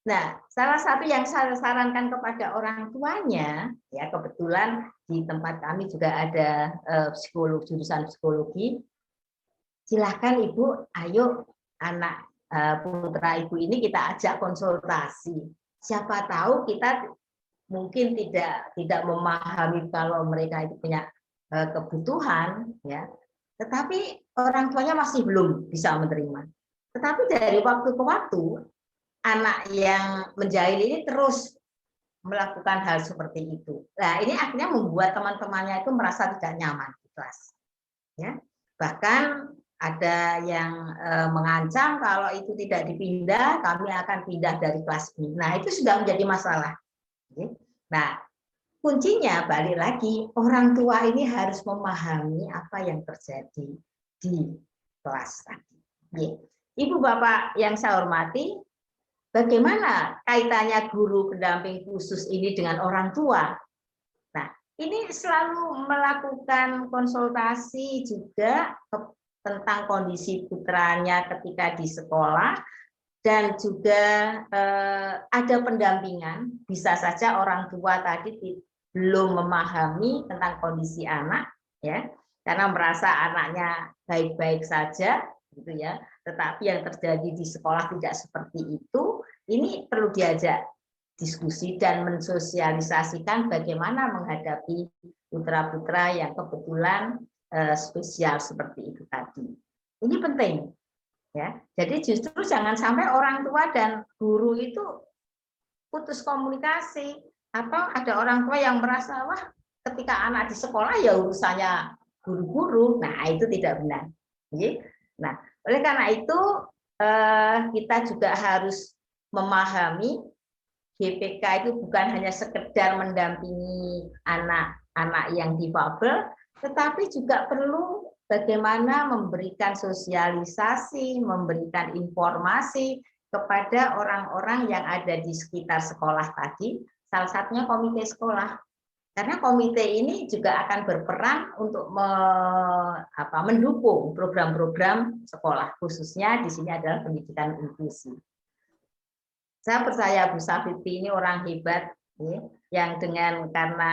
Nah, salah satu yang saya sarankan kepada orang tuanya, ya kebetulan di tempat kami juga ada jurusan psikologi. Silahkan Ibu, ayo anak putra Ibu ini kita ajak konsultasi. Siapa tahu kita mungkin tidak memahami kalau mereka itu punya kebutuhan, ya, tetapi orang tuanya masih belum bisa menerima. Tetapi dari waktu ke waktu anak yang menjahil ini terus melakukan hal seperti itu. Nah, ini akhirnya membuat teman-temannya itu merasa tidak nyaman di kelas. Ya, bahkan ada yang mengancam kalau itu tidak dipindah, kami akan pindah dari kelas ini. Nah, itu sudah menjadi masalah. Nah, kuncinya balik lagi, orang tua ini harus memahami apa yang terjadi di kelas tadi. Ibu Bapak yang saya hormati, bagaimana kaitannya guru pendamping khusus ini dengan orang tua? Nah, ini selalu melakukan konsultasi juga tentang kondisi putranya ketika di sekolah, dan juga ada pendampingan. Bisa saja orang tua tadi belum memahami tentang kondisi anak, ya, karena merasa anaknya baik-baik saja, gitu ya. Tetapi yang terjadi di sekolah tidak seperti itu. Ini perlu diajak diskusi dan mensosialisasikan bagaimana menghadapi putra-putra yang kebetulan spesial seperti itu tadi. Ini penting. Ya, jadi justru jangan sampai orang tua dan guru itu putus komunikasi, atau ada orang tua yang merasa wah ketika anak di sekolah ya urusannya guru-guru. Nah, itu tidak benar. Nah, oleh karena itu kita juga harus memahami GPK itu bukan hanya sekedar mendampingi anak-anak yang difabel, tetapi juga perlu bagaimana memberikan sosialisasi, memberikan informasi kepada orang-orang yang ada di sekitar sekolah tadi, salah satunya komite sekolah. Karena komite ini juga akan berperan untuk mendukung program-program sekolah, khususnya di sini adalah pendidikan inklusi. Saya percaya Bu Safiti ini orang hebat, yang karena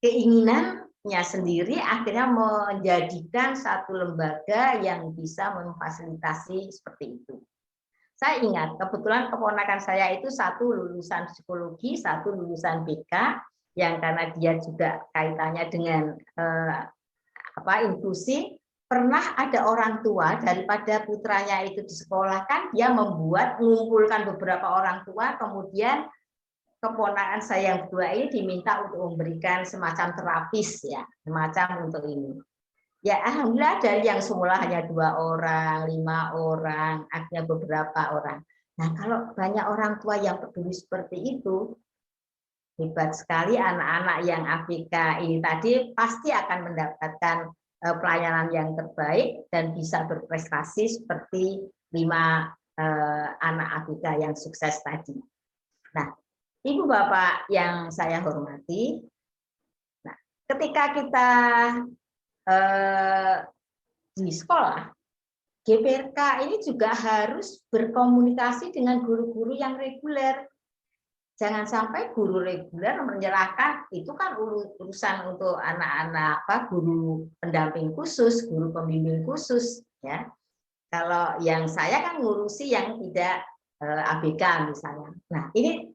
keinginannya sendiri akhirnya menjadikan satu lembaga yang bisa memfasilitasi seperti itu. Saya ingat kebetulan keponakan saya itu satu lulusan psikologi, satu lulusan BK, yang karena dia juga kaitannya dengan inklusi. Pernah ada orang tua daripada putranya itu disekolahkan, dia mengumpulkan beberapa orang tua, kemudian keponakan saya yang kedua ini diminta untuk memberikan semacam terapis, ya, semacam untuk ini. Ya, alhamdulillah dari yang semula hanya 2 orang, 5 orang, akhirnya beberapa orang. Nah, kalau banyak orang tua yang peduli seperti itu, hebat sekali anak-anak yang ABK ini tadi pasti akan mendapatkan pelayanan yang terbaik dan bisa berprestasi seperti 5 anak ABK yang sukses tadi. Nah, Ibu Bapak yang saya hormati, nah, ketika kita di sekolah, GPRK ini juga harus berkomunikasi dengan guru-guru yang reguler. Jangan sampai guru reguler menyerahkan, itu kan urusan untuk anak-anak guru pendamping khusus, guru pembimbing khusus, ya. Kalau yang saya kan ngurusi yang tidak ABK misalnya. Nah, ini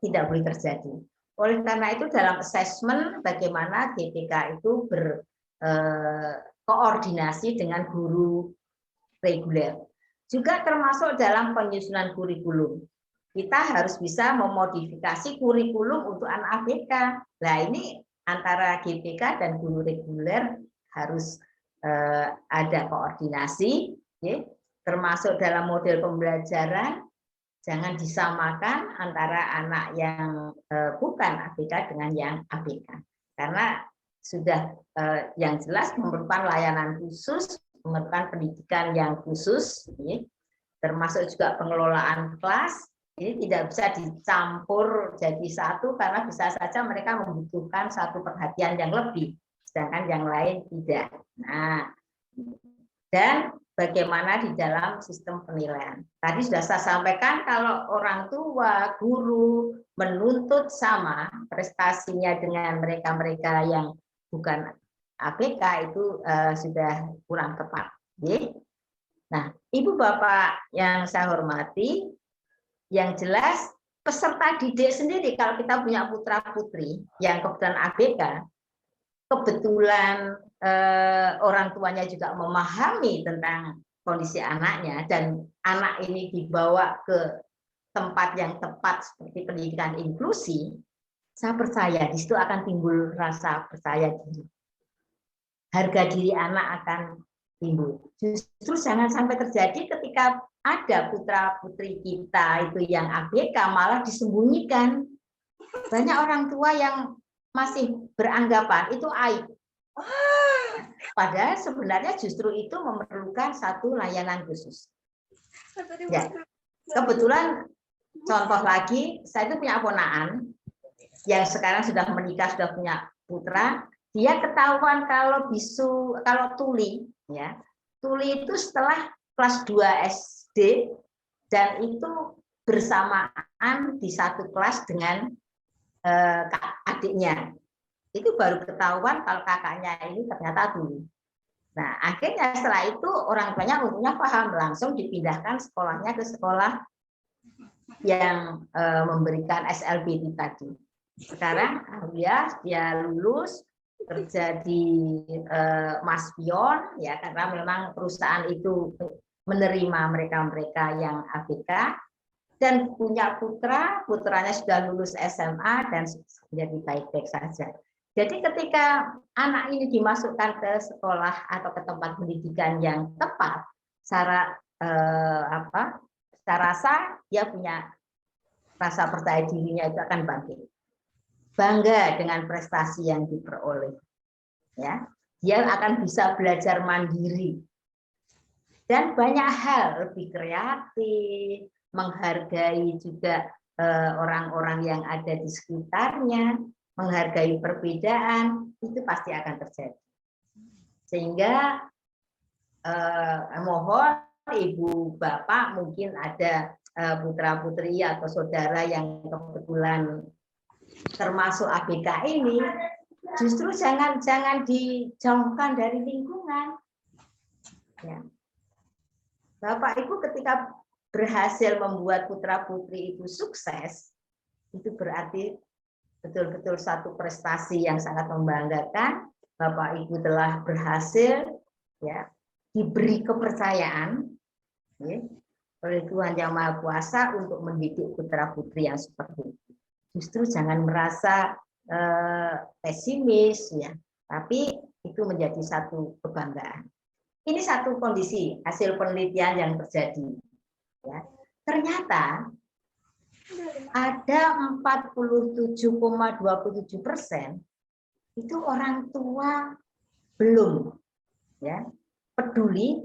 tidak boleh terjadi. Oleh karena itu dalam assessment bagaimana GPK itu berkoordinasi dengan guru reguler. Juga termasuk dalam penyusunan kurikulum. Kita harus bisa memodifikasi kurikulum untuk anak ABK. Nah, ini antara GPK dan guru reguler harus ada koordinasi, ya, termasuk dalam model pembelajaran. Jangan disamakan antara anak yang bukan ABK dengan yang ABK. Karena sudah yang jelas memerlukan layanan khusus, memerlukan pendidikan yang khusus, ya, termasuk juga pengelolaan kelas. Ini tidak bisa dicampur jadi satu karena bisa saja mereka membutuhkan satu perhatian yang lebih, sedangkan yang lain tidak. Nah, dan bagaimana di dalam sistem penilaian. Tadi sudah saya sampaikan kalau orang tua, guru menuntut sama prestasinya dengan mereka-mereka yang bukan ABK itu sudah kurang tepat. Nah, Ibu Bapak yang saya hormati, yang jelas peserta didik sendiri kalau kita punya putra-putri yang kebetulan ABK, kebetulan orang tuanya juga memahami tentang kondisi anaknya dan anak ini dibawa ke tempat yang tepat seperti pendidikan inklusi, saya percaya di situ akan timbul rasa percaya diri. Harga diri anak akan timbul. Justru jangan sampai terjadi ketika ada putra-putri kita itu yang ABK malah disembunyikan. Banyak orang tua yang masih beranggapan itu aib. Padahal sebenarnya justru itu memerlukan satu layanan khusus. Ya. Kebetulan contoh lagi, saya itu punya ponakan yang sekarang sudah menikah, sudah punya putra. Dia ketahuan kalau tuli, ya, tuli itu setelah kelas 2 SD dan itu bersamaan di satu kelas dengan adiknya. Itu baru ketahuan kalau kakaknya ini ternyata tuli. Nah, akhirnya setelah itu orang tuanya untungnya paham, langsung dipindahkan sekolahnya ke sekolah yang memberikan SLB tadi. Sekarang dia lulus kerja di Mas Pion, ya, karena memang perusahaan itu menerima mereka-mereka yang ABK dan punya putranya sudah lulus SMA dan jadi baik-baik saja. Jadi ketika anak ini dimasukkan ke sekolah atau ke tempat pendidikan yang tepat, saya rasa dia punya rasa percaya dirinya itu akan bangkit. Bangga dengan prestasi yang diperoleh. Ya, dia akan bisa belajar mandiri. Dan banyak hal, lebih kreatif, menghargai juga orang-orang yang ada di sekitarnya, menghargai perbedaan, itu pasti akan terjadi. Sehingga mohon Ibu Bapak mungkin ada putra-putri atau saudara yang kebetulan termasuk ABK ini, justru jangan dijauhkan dari lingkungan. Ya. Bapak Ibu ketika berhasil membuat putra-putri itu sukses, itu berarti betul-betul satu prestasi yang sangat membanggakan. Bapak Ibu telah berhasil, ya, diberi kepercayaan, ya, oleh Tuhan Yang Maha Kuasa untuk mendidik putra-putri yang seperti itu. Justru jangan merasa pesimis, ya, tapi itu menjadi satu kebanggaan. Ini satu kondisi hasil penelitian yang terjadi. Ya. Ternyata ada 47,27% itu orang tua belum, ya, peduli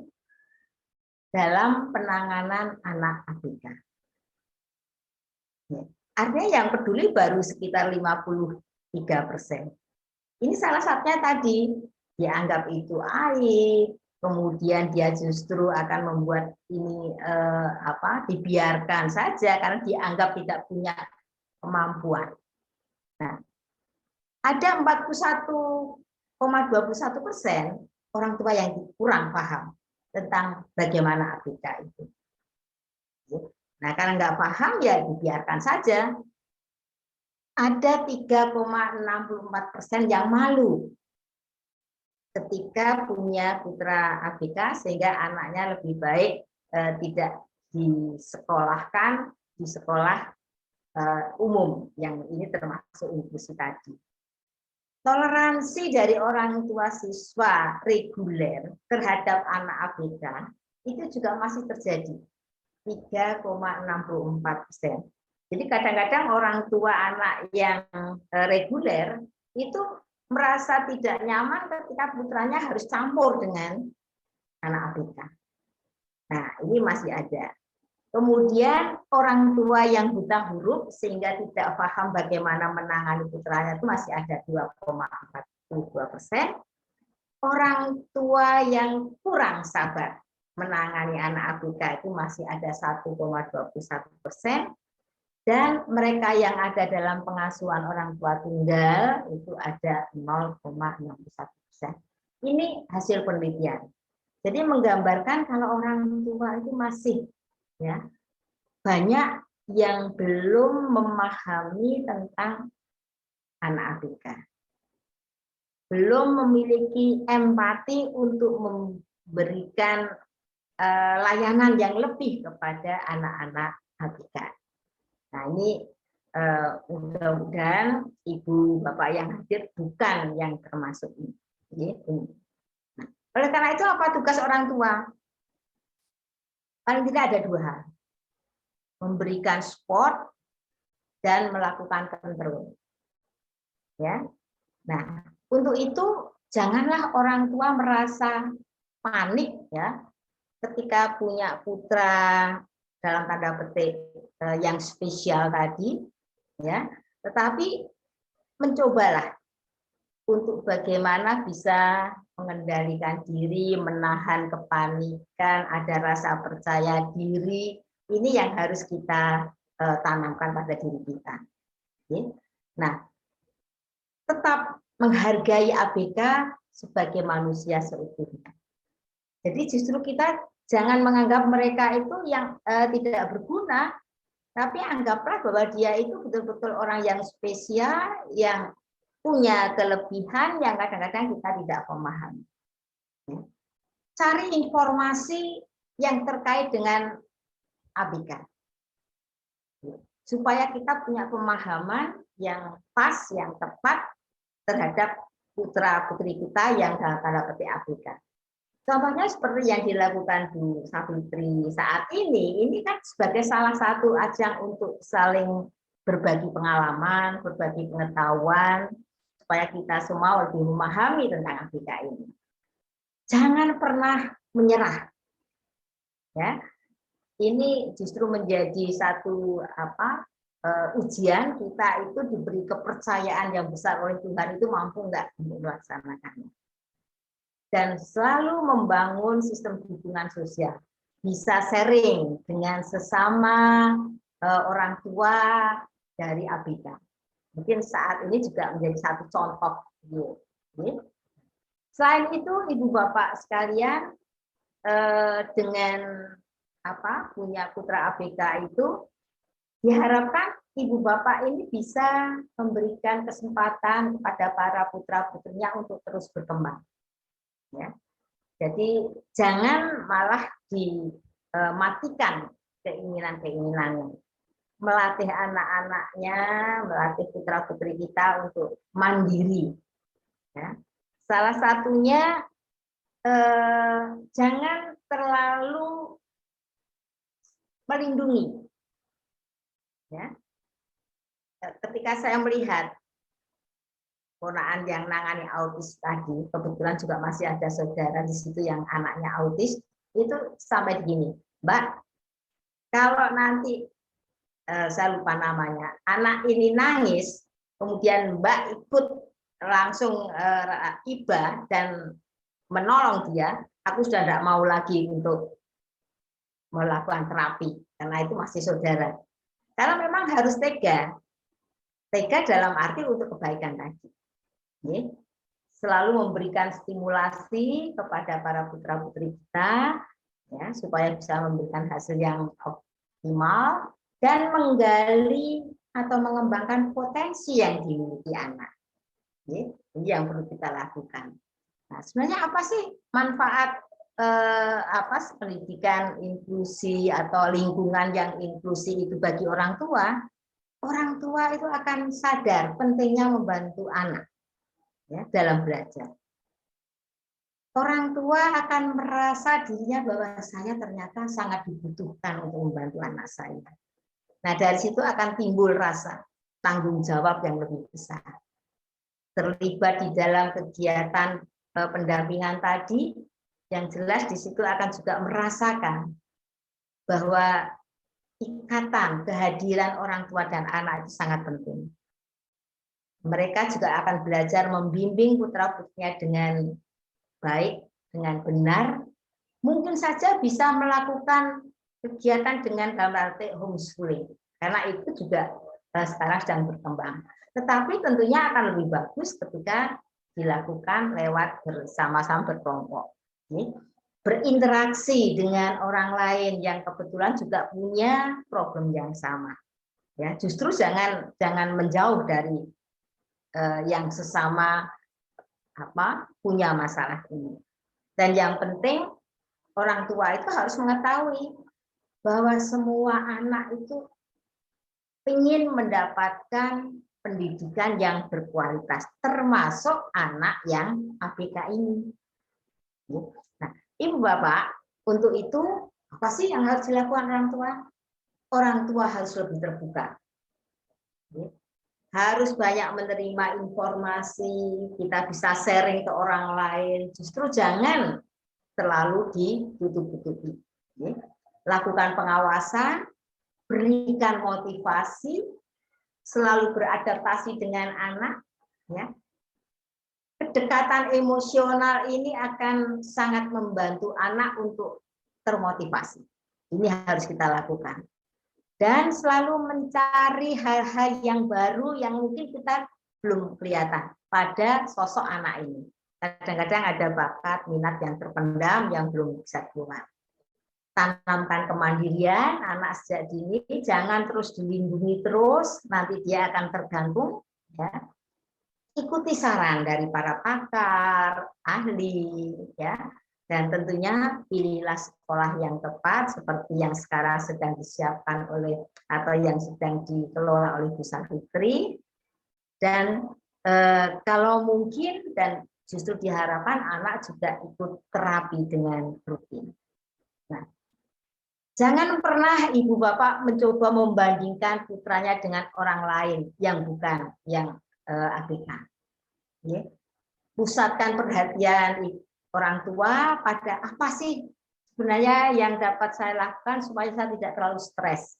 dalam penanganan anak ABK. Ya. Artinya yang peduli baru sekitar 53%. Ini salah satunya tadi, dianggap itu aib, kemudian dia justru akan membuat ini dibiarkan saja karena dianggap tidak punya kemampuan. Nah, ada 41,21% orang tua yang kurang paham tentang bagaimana ABK itu. Nah, karena nggak paham ya dibiarkan saja. Ada 3,64% yang malu ketika punya putra ABK sehingga anaknya lebih baik tidak disekolahkan di sekolah umum yang ini termasuk inklusi tadi. Toleransi dari orang tua siswa reguler terhadap anak ABK itu juga masih terjadi 3,64%. Jadi kadang-kadang orang tua anak yang reguler itu merasa tidak nyaman ketika putranya harus campur dengan anak ABK. Nah, ini masih ada. Kemudian orang tua yang buta huruf sehingga tidak paham bagaimana menangani putranya itu masih ada 2,42%. Orang tua yang kurang sabar menangani anak ABK itu masih ada 1,21%. Dan mereka yang ada dalam pengasuhan orang tua tunggal itu ada 0,61%. Ini hasil penelitian. Jadi menggambarkan kalau orang tua itu masih ya banyak yang belum memahami tentang anak ABK. Belum memiliki empati untuk memberikan layanan yang lebih kepada anak-anak ABK. Nah, ini mudah-mudahan ibu bapak yang hadir bukan yang termasuk ini. Nah, oleh karena itu apa tugas orang tua? Paling tidak ada 2 hal. Memberikan support dan melakukan kontrol. Ya. Nah, untuk itu janganlah orang tua merasa panik ya ketika punya putra dalam tanda petik yang spesial tadi, ya, tetapi mencobalah untuk bagaimana bisa mengendalikan diri, menahan kepanikan, ada rasa percaya diri, ini yang harus kita tanamkan pada diri kita. Nah, tetap menghargai ABK sebagai manusia seutuhnya. Jadi justru kita jangan menganggap mereka itu yang tidak berguna, tapi anggaplah bahwa dia itu betul-betul orang yang spesial, yang punya kelebihan yang kadang-kadang kita tidak memahami. Cari informasi yang terkait dengan ABK, supaya kita punya pemahaman yang pas, yang tepat terhadap putra-putri kita yang dalam tanda petik ABK. Contohnya seperti yang dilakukan Bu Savitri saat ini kan sebagai salah satu ajang untuk saling berbagi pengalaman, berbagi pengetahuan, supaya kita semua lebih memahami tentang ABK ini. Jangan pernah menyerah. Ya, ini justru menjadi satu ujian kita itu diberi kepercayaan yang besar oleh Tuhan itu mampu nggak untuk melaksanakannya. Dan selalu membangun sistem hubungan sosial, bisa sharing dengan sesama orang tua dari ABK. Mungkin saat ini juga menjadi satu contoh. Selain itu, ibu bapak sekalian, dengan punya putra ABK itu diharapkan ibu bapak ini bisa memberikan kesempatan kepada para putra putrinya untuk terus berkembang. Ya. Jadi jangan malah dimatikan keinginan-keinginannya. Melatih anak-anaknya, melatih putra-putri kita untuk mandiri. Ya. Salah satunya jangan terlalu melindungi. Ya. Ketika saya melihat ponakan yang nangani autis tadi, kebetulan juga masih ada saudara di situ yang anaknya autis, itu sampai begini, Mbak, kalau nanti saya lupa namanya, anak ini nangis, kemudian Mbak ikut langsung iba dan menolong dia, aku sudah tidak mau lagi untuk melakukan terapi karena itu masih saudara. Karena memang harus tega dalam arti untuk kebaikan tadi. Selalu memberikan stimulasi kepada para putra putri kita, ya, supaya bisa memberikan hasil yang optimal dan menggali atau mengembangkan potensi yang dimiliki anak. Ini yang perlu kita lakukan. Nah, sebenarnya apa sih manfaat pendidikan inklusi atau lingkungan yang inklusi itu bagi orang tua? Orang tua itu akan sadar pentingnya membantu anak, ya, dalam belajar. Orang tua akan merasa dirinya bahwa saya ternyata sangat dibutuhkan untuk membantu anak saya. Nah, dari situ akan timbul rasa tanggung jawab yang lebih besar. Terlibat di dalam kegiatan pendampingan tadi, yang jelas di situ akan juga merasakan bahwa ikatan kehadiran orang tua dan anak itu sangat penting. Mereka juga akan belajar membimbing putra-putrinya dengan baik, dengan benar. Mungkin saja bisa melakukan kegiatan dengan dalam arti homeschooling, karena itu juga sekarang sedang berkembang. Tetapi tentunya akan lebih bagus ketika dilakukan lewat bersama-sama berkelompok. Berinteraksi dengan orang lain yang kebetulan juga punya problem yang sama. Ya, justru jangan menjauh dari yang sesama punya masalah ini. Dan yang penting orang tua itu harus mengetahui bahwa semua anak itu ingin mendapatkan pendidikan yang berkualitas, termasuk anak yang ABK ini. Nah, Ibu Bapak, untuk itu apa sih yang harus dilakukan orang tua? Orang tua harus lebih terbuka. Harus banyak menerima informasi, kita bisa sharing ke orang lain. Justru jangan terlalu ditutup-tutupi. Lakukan pengawasan, berikan motivasi, selalu beradaptasi dengan anak. Ya. Kedekatan emosional ini akan sangat membantu anak untuk termotivasi. Ini harus kita lakukan. Dan selalu mencari hal-hal yang baru yang mungkin kita belum kelihatan pada sosok anak ini. Kadang-kadang ada bakat, minat yang terpendam yang belum bisa keluar. Tanamkan kemandirian anak sejak dini, jangan terus dilindungi terus, nanti dia akan tergantung. Ya. Ikuti saran dari para pakar, ahli, ya, dan tentunya pilihlah sekolah yang tepat seperti yang sekarang sedang disiapkan oleh atau yang sedang dikelola oleh Bu Savitri. Dan kalau mungkin dan justru diharapkan anak juga ikut terapi dengan rutin. Nah, jangan pernah Ibu Bapak mencoba membandingkan putranya dengan orang lain yang bukan yang ABK. Ya. Pusatkan perhatian orang tua pada apa sih sebenarnya yang dapat saya lakukan supaya saya tidak terlalu stres.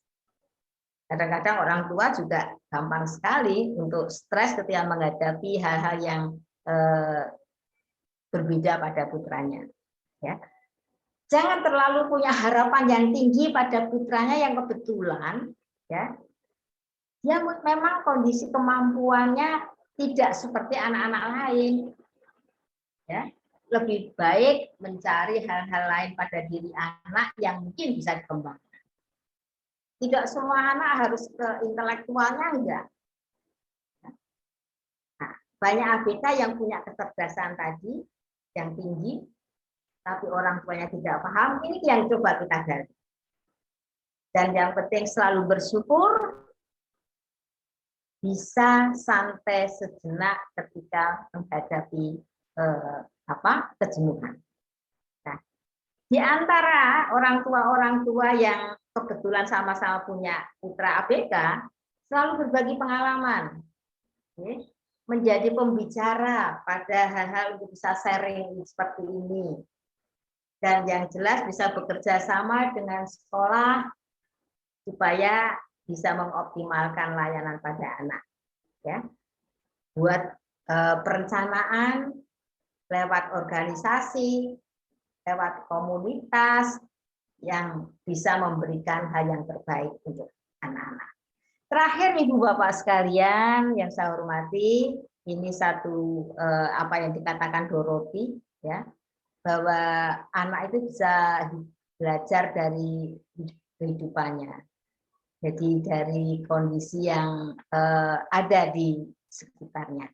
Kadang-kadang orang tua juga gampang sekali untuk stres ketika menghadapi hal-hal yang berbeda pada putranya. Ya. Jangan terlalu punya harapan yang tinggi pada putranya yang kebetulan, ya, dia memang kondisi kemampuannya tidak seperti anak-anak lain. Ya, lebih baik mencari hal-hal lain pada diri anak yang mungkin bisa dikembangkan. Tidak semua anak harus ke intelektualnya, enggak. Nah, banyak ABK yang punya kecerdasan tadi yang tinggi, tapi orang tuanya tidak paham. Ini yang coba kita gali. Dan yang penting selalu bersyukur, bisa santai sejenak ketika menghadapi kejenuhan. Nah, di antara orang tua yang kebetulan sama-sama punya putra ABK, selalu berbagi pengalaman, menjadi pembicara pada hal-hal untuk bisa sharing seperti ini. Dan yang jelas bisa bekerja sama dengan sekolah supaya bisa mengoptimalkan layanan pada anak. Ya. Buat perencanaan, lewat organisasi, lewat komunitas yang bisa memberikan hal yang terbaik untuk anak-anak. Terakhir, Ibu Bapak sekalian yang saya hormati, ini satu apa yang dikatakan Dorothy, ya, bahwa anak itu bisa belajar dari kehidupannya. Jadi dari kondisi yang ada di sekitarnya.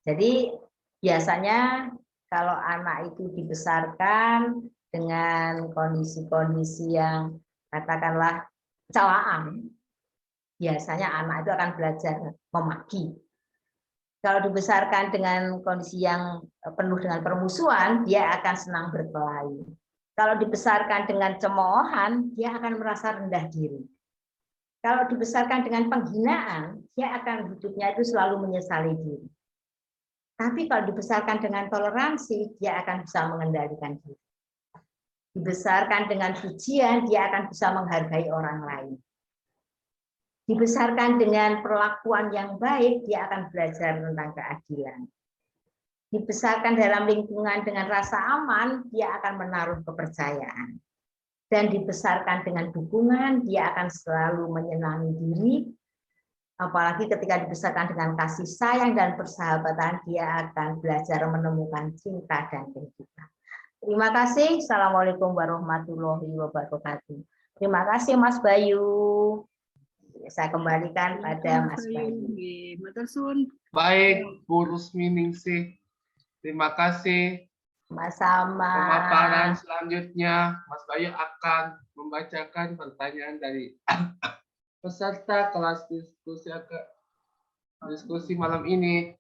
Jadi biasanya kalau anak itu dibesarkan dengan kondisi-kondisi yang katakanlah celaan, biasanya anak itu akan belajar memaki. Kalau dibesarkan dengan kondisi yang penuh dengan permusuhan, dia akan senang berkelahi. Kalau dibesarkan dengan cemoohan, dia akan merasa rendah diri. Kalau dibesarkan dengan penghinaan, dia akan hidupnya itu selalu menyesali diri. Tapi kalau dibesarkan dengan toleransi, dia akan bisa mengendalikan diri. Dibesarkan dengan pujian, dia akan bisa menghargai orang lain. Dibesarkan dengan perlakuan yang baik, dia akan belajar tentang keadilan. Dibesarkan dalam lingkungan dengan rasa aman, dia akan menaruh kepercayaan. Dan dibesarkan dengan dukungan, dia akan selalu menyenangi diri. Apalagi ketika dibesarkan dengan kasih sayang dan persahabatan, dia akan belajar menemukan cinta dan kehidupan. Terima kasih. Assalamualaikum warahmatullahi wabarakatuh. Terima kasih Mas Bayu. Saya kembalikan pada Mas Bayu. Matur suwun. Baik, Bu Rusminingsih. Terima kasih. Sama-sama. Pemaparan selanjutnya, Mas Bayu akan membacakan pertanyaan dari peserta kelas diskusi malam ini.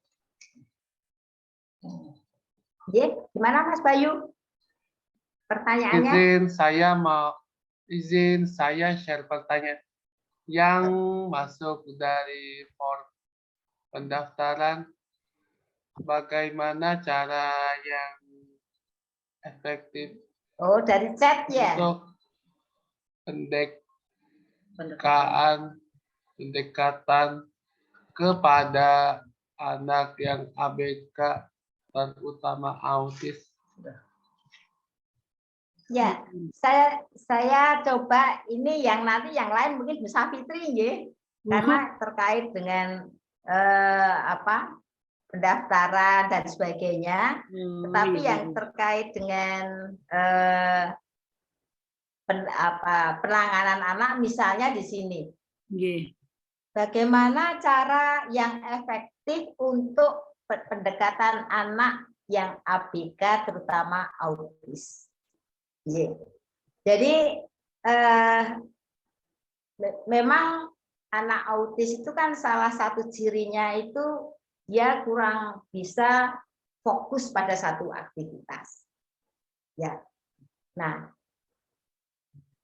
Gimana Mas Bayu? Pertanyaannya? Izin saya share pertanyaan yang masuk dari form pendaftaran. Bagaimana cara yang efektif dari chat ya? untuk pendekatan kepada anak yang ABK terutama autis. Ya, saya coba ini yang nanti yang lain mungkin bisa Fitri ya, karena terkait dengan pendaftaran dan sebagainya. Tetapi yang terkait dengan penanganan anak misalnya di sini. Bagaimana cara yang efektif untuk pendekatan anak yang ABK terutama autis? Jadi memang anak autis itu kan salah satu cirinya itu dia kurang bisa fokus pada satu aktivitas. Ya. Nah,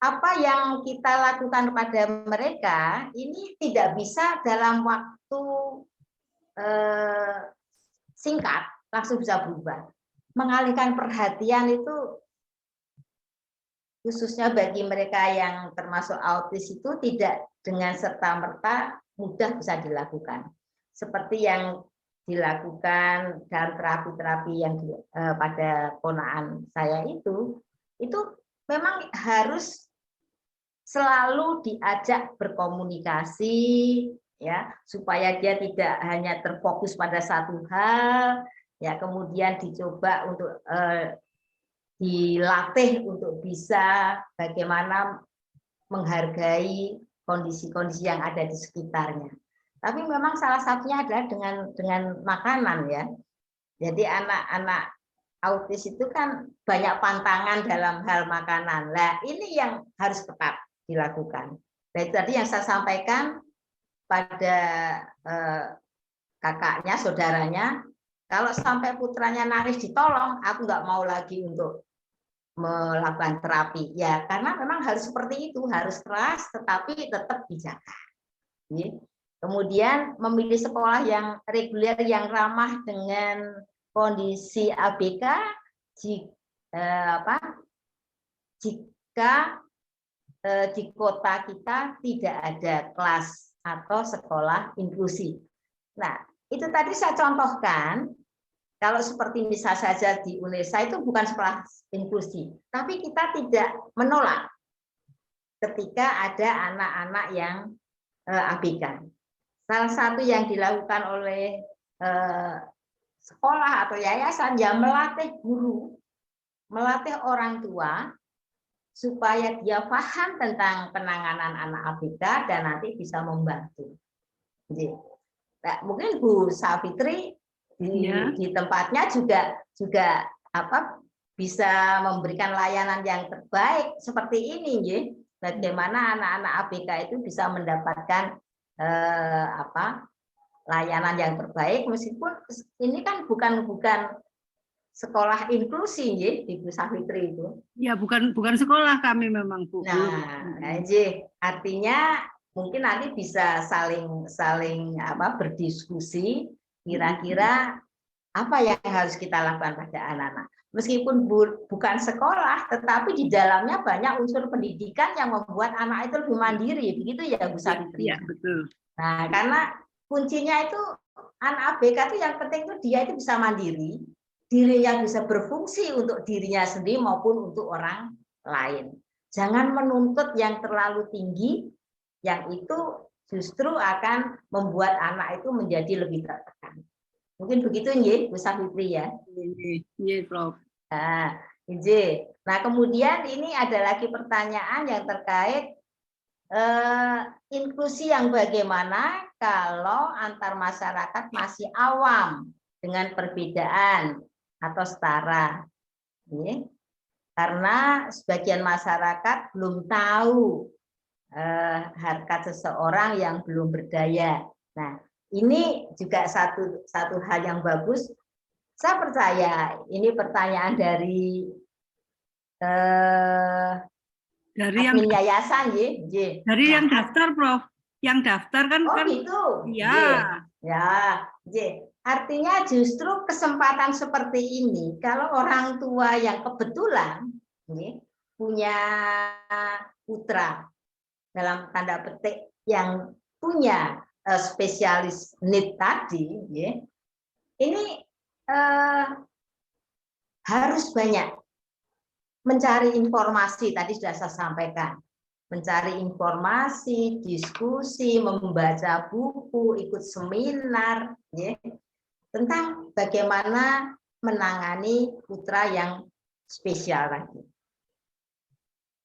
apa yang kita lakukan kepada mereka ini tidak bisa dalam waktu singkat langsung bisa berubah. Mengalihkan perhatian itu khususnya bagi mereka yang termasuk autis itu tidak dengan serta-merta mudah bisa dilakukan. Seperti yang dilakukan dalam terapi-terapi yang pada ponaan saya itu memang harus selalu diajak berkomunikasi ya, supaya dia tidak hanya terfokus pada satu hal ya, kemudian dicoba untuk dilatih untuk bisa bagaimana menghargai kondisi-kondisi yang ada di sekitarnya. Tapi memang salah satunya adalah dengan makanan ya. Jadi anak-anak autis itu kan banyak pantangan dalam hal makanan. Nah, ini yang harus tetap dilakukan. Jadi tadi yang saya sampaikan pada kakaknya, saudaranya, kalau sampai putranya nangis ditolong, aku nggak mau lagi untuk melakukan terapi. Ya, karena memang harus seperti itu, harus keras tetapi tetap dijaga. Kemudian memilih sekolah yang reguler, yang ramah dengan kondisi ABK, jika di kota kita tidak ada kelas atau sekolah inklusi. Nah, itu tadi saya contohkan, kalau seperti misal saja di UNESA itu bukan sekolah inklusi, tapi kita tidak menolak ketika ada anak-anak yang ABK. Salah satu yang dilakukan oleh sekolah atau yayasan yang melatih guru, melatih orang tua supaya dia paham tentang penanganan anak ABK dan nanti bisa membantu. Jadi, mungkin Bu Safitri di tempatnya juga bisa memberikan layanan yang terbaik seperti ini, ya. Bagaimana anak-anak ABK itu bisa mendapatkan layanan yang terbaik, meskipun ini kan bukan sekolah inklusi, ya, Ibu Safitri itu. Ya, bukan sekolah kami memang, Bu. Nah, artinya mungkin nanti bisa saling berdiskusi kira-kira apa yang harus kita lakukan pada anak-anak. Meskipun bukan sekolah, tetapi di dalamnya banyak unsur pendidikan yang membuat anak itu lebih mandiri, begitu ya Bu Safitri? Iya, betul. Nah, karena kuncinya itu anak ABK itu yang penting itu dia itu bisa mandiri, dirinya bisa berfungsi untuk dirinya sendiri maupun untuk orang lain. Jangan menuntut yang terlalu tinggi, yang itu justru akan membuat anak itu menjadi lebih tertekan. Mungkin begitu, ya, Bu Safitri, ya. Iya, Prof. Nah, kemudian ini ada lagi pertanyaan yang terkait inklusi yang bagaimana kalau antar masyarakat masih awam dengan perbedaan atau setara. Karena sebagian masyarakat belum tahu harkat seseorang yang belum berdaya. Nah, ini juga satu hal yang bagus. Saya percaya ini pertanyaan dari admin yayasan, ya. Dari yang daftar, Prof. Yang daftar kan. Gitu. Ya. Artinya justru kesempatan seperti ini, kalau orang tua yang kebetulan punya putra dalam tanda petik yang punya spesialis need tadi, ini harus banyak mencari informasi. Tadi sudah saya sampaikan, mencari informasi, diskusi, membaca buku, ikut seminar, tentang bagaimana menangani putra yang spesial tadi.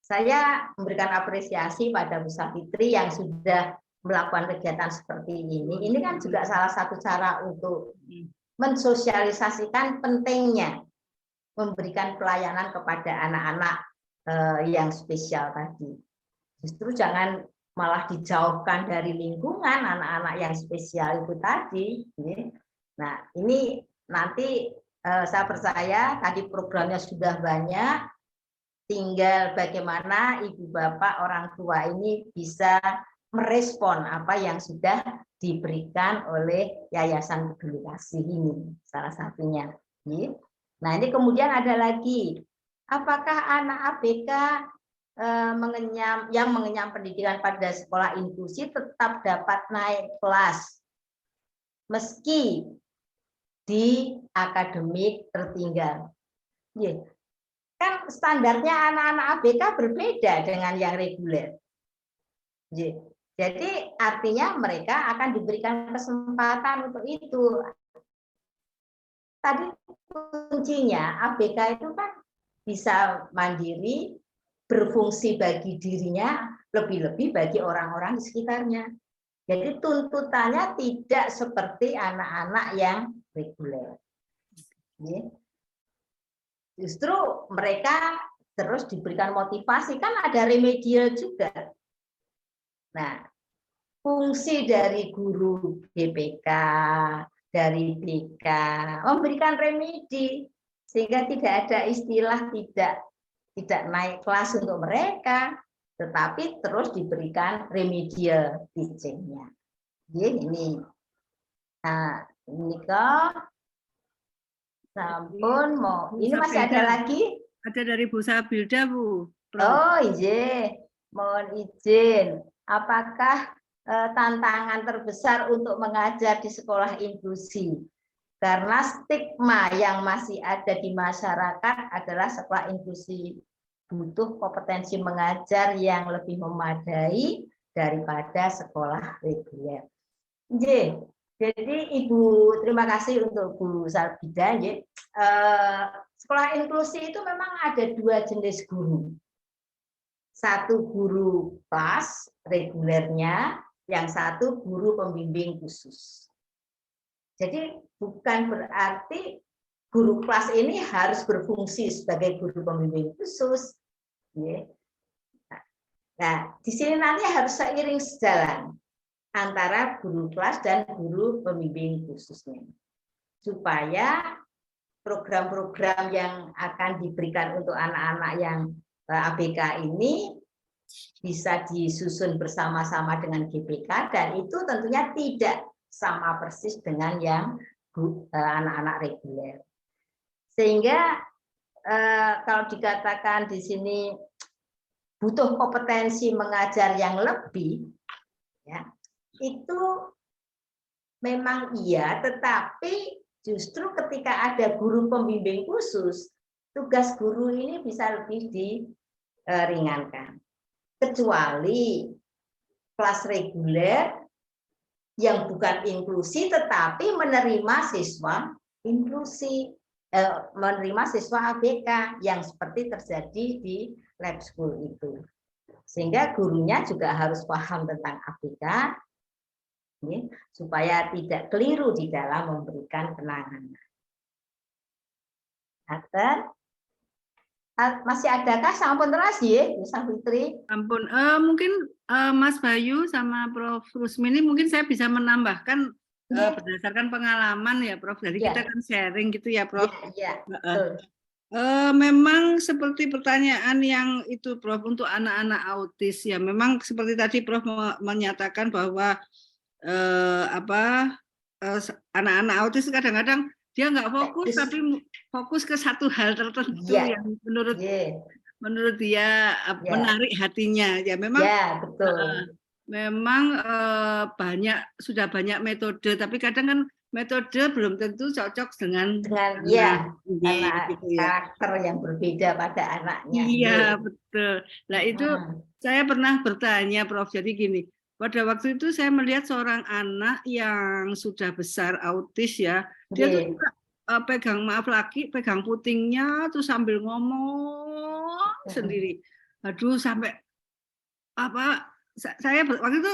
Saya memberikan apresiasi pada Bu Safitri yang sudah melakukan kegiatan seperti ini. Ini kan juga salah satu cara untuk mensosialisasikan pentingnya memberikan pelayanan kepada anak-anak yang spesial tadi. Justru jangan malah dijauhkan dari lingkungan anak-anak yang spesial itu tadi. Nah, ini nanti saya percaya tadi programnya sudah banyak, tinggal bagaimana ibu bapak orang tua ini bisa merespon apa yang sudah diberikan oleh Yayasan Peduli Kasih ini, salah satunya. Nah, ini kemudian ada lagi, apakah anak ABK yang mengenyam pendidikan pada sekolah inklusi tetap dapat naik kelas meski di akademik tertinggal? Kan standarnya anak-anak ABK berbeda dengan yang reguler. Jadi artinya mereka akan diberikan kesempatan untuk itu. Tadi kuncinya ABK itu kan bisa mandiri, berfungsi bagi dirinya, lebih-lebih bagi orang-orang di sekitarnya. Jadi tuntutannya tidak seperti anak-anak yang reguler. Justru mereka terus diberikan motivasi, kan ada remedial juga. Nah, fungsi dari guru BPK, dari BK, memberikan remedi sehingga tidak ada istilah tidak naik kelas untuk mereka, tetapi terus diberikan remedial teaching-nya. Ini. Nah, ini kok sampun mau. Ini masih ada lagi? Ada dari Bu Sabilda, Bu. Oh, iya. Mohon izin. Apakah tantangan terbesar untuk mengajar di sekolah inklusi. Karena stigma yang masih ada di masyarakat adalah sekolah inklusi butuh kompetensi mengajar yang lebih memadai daripada sekolah reguler. Jadi Ibu, terima kasih untuk Bu Sarbida. Sekolah inklusi itu memang ada dua jenis guru. Satu guru kelas regulernya, yang satu guru pembimbing khusus. Jadi bukan berarti guru kelas ini harus berfungsi sebagai guru pembimbing khusus. Nah, di sini nanti harus seiring sejalan antara guru kelas dan guru pembimbing khususnya. Supaya program-program yang akan diberikan untuk anak-anak yang ABK ini bisa disusun bersama-sama dengan GPK, dan itu tentunya tidak sama persis dengan yang anak-anak reguler. Sehingga kalau dikatakan di sini butuh kompetensi mengajar yang lebih, ya, itu memang iya, tetapi justru ketika ada guru pembimbing khusus, tugas guru ini bisa lebih diringankan. Kecuali kelas reguler yang bukan inklusi tetapi menerima siswa inklusi, menerima siswa ABK yang seperti terjadi di lab school itu. Sehingga gurunya juga harus paham tentang ABK supaya tidak keliru di dalam memberikan penanganan. Masih adakah sampun teras ya, Bu Safitri? Ampun, mungkin Mas Bayu sama Prof. Rusmini mungkin saya bisa menambahkan berdasarkan pengalaman ya, Prof. Jadi kita kan sharing gitu ya, Prof. Iya. Memang seperti pertanyaan yang itu, Prof, untuk anak-anak autis ya. Memang seperti tadi Prof menyatakan bahwa anak-anak autis kadang-kadang dia nggak fokus, tapi fokus ke satu hal tertentu yang menurut dia menarik hatinya. Ya memang. Ya, betul. Memang sudah banyak metode, tapi kadang kan metode belum tentu cocok dengan karakter yang berbeda pada anaknya. Iya, betul. Nah itu saya pernah bertanya, Prof. Jadi gini, pada waktu itu saya melihat seorang anak yang sudah besar autis ya, dia tuh pegang pegang putingnya tuh sambil ngomong sendiri. Aduh, sampai saya waktu itu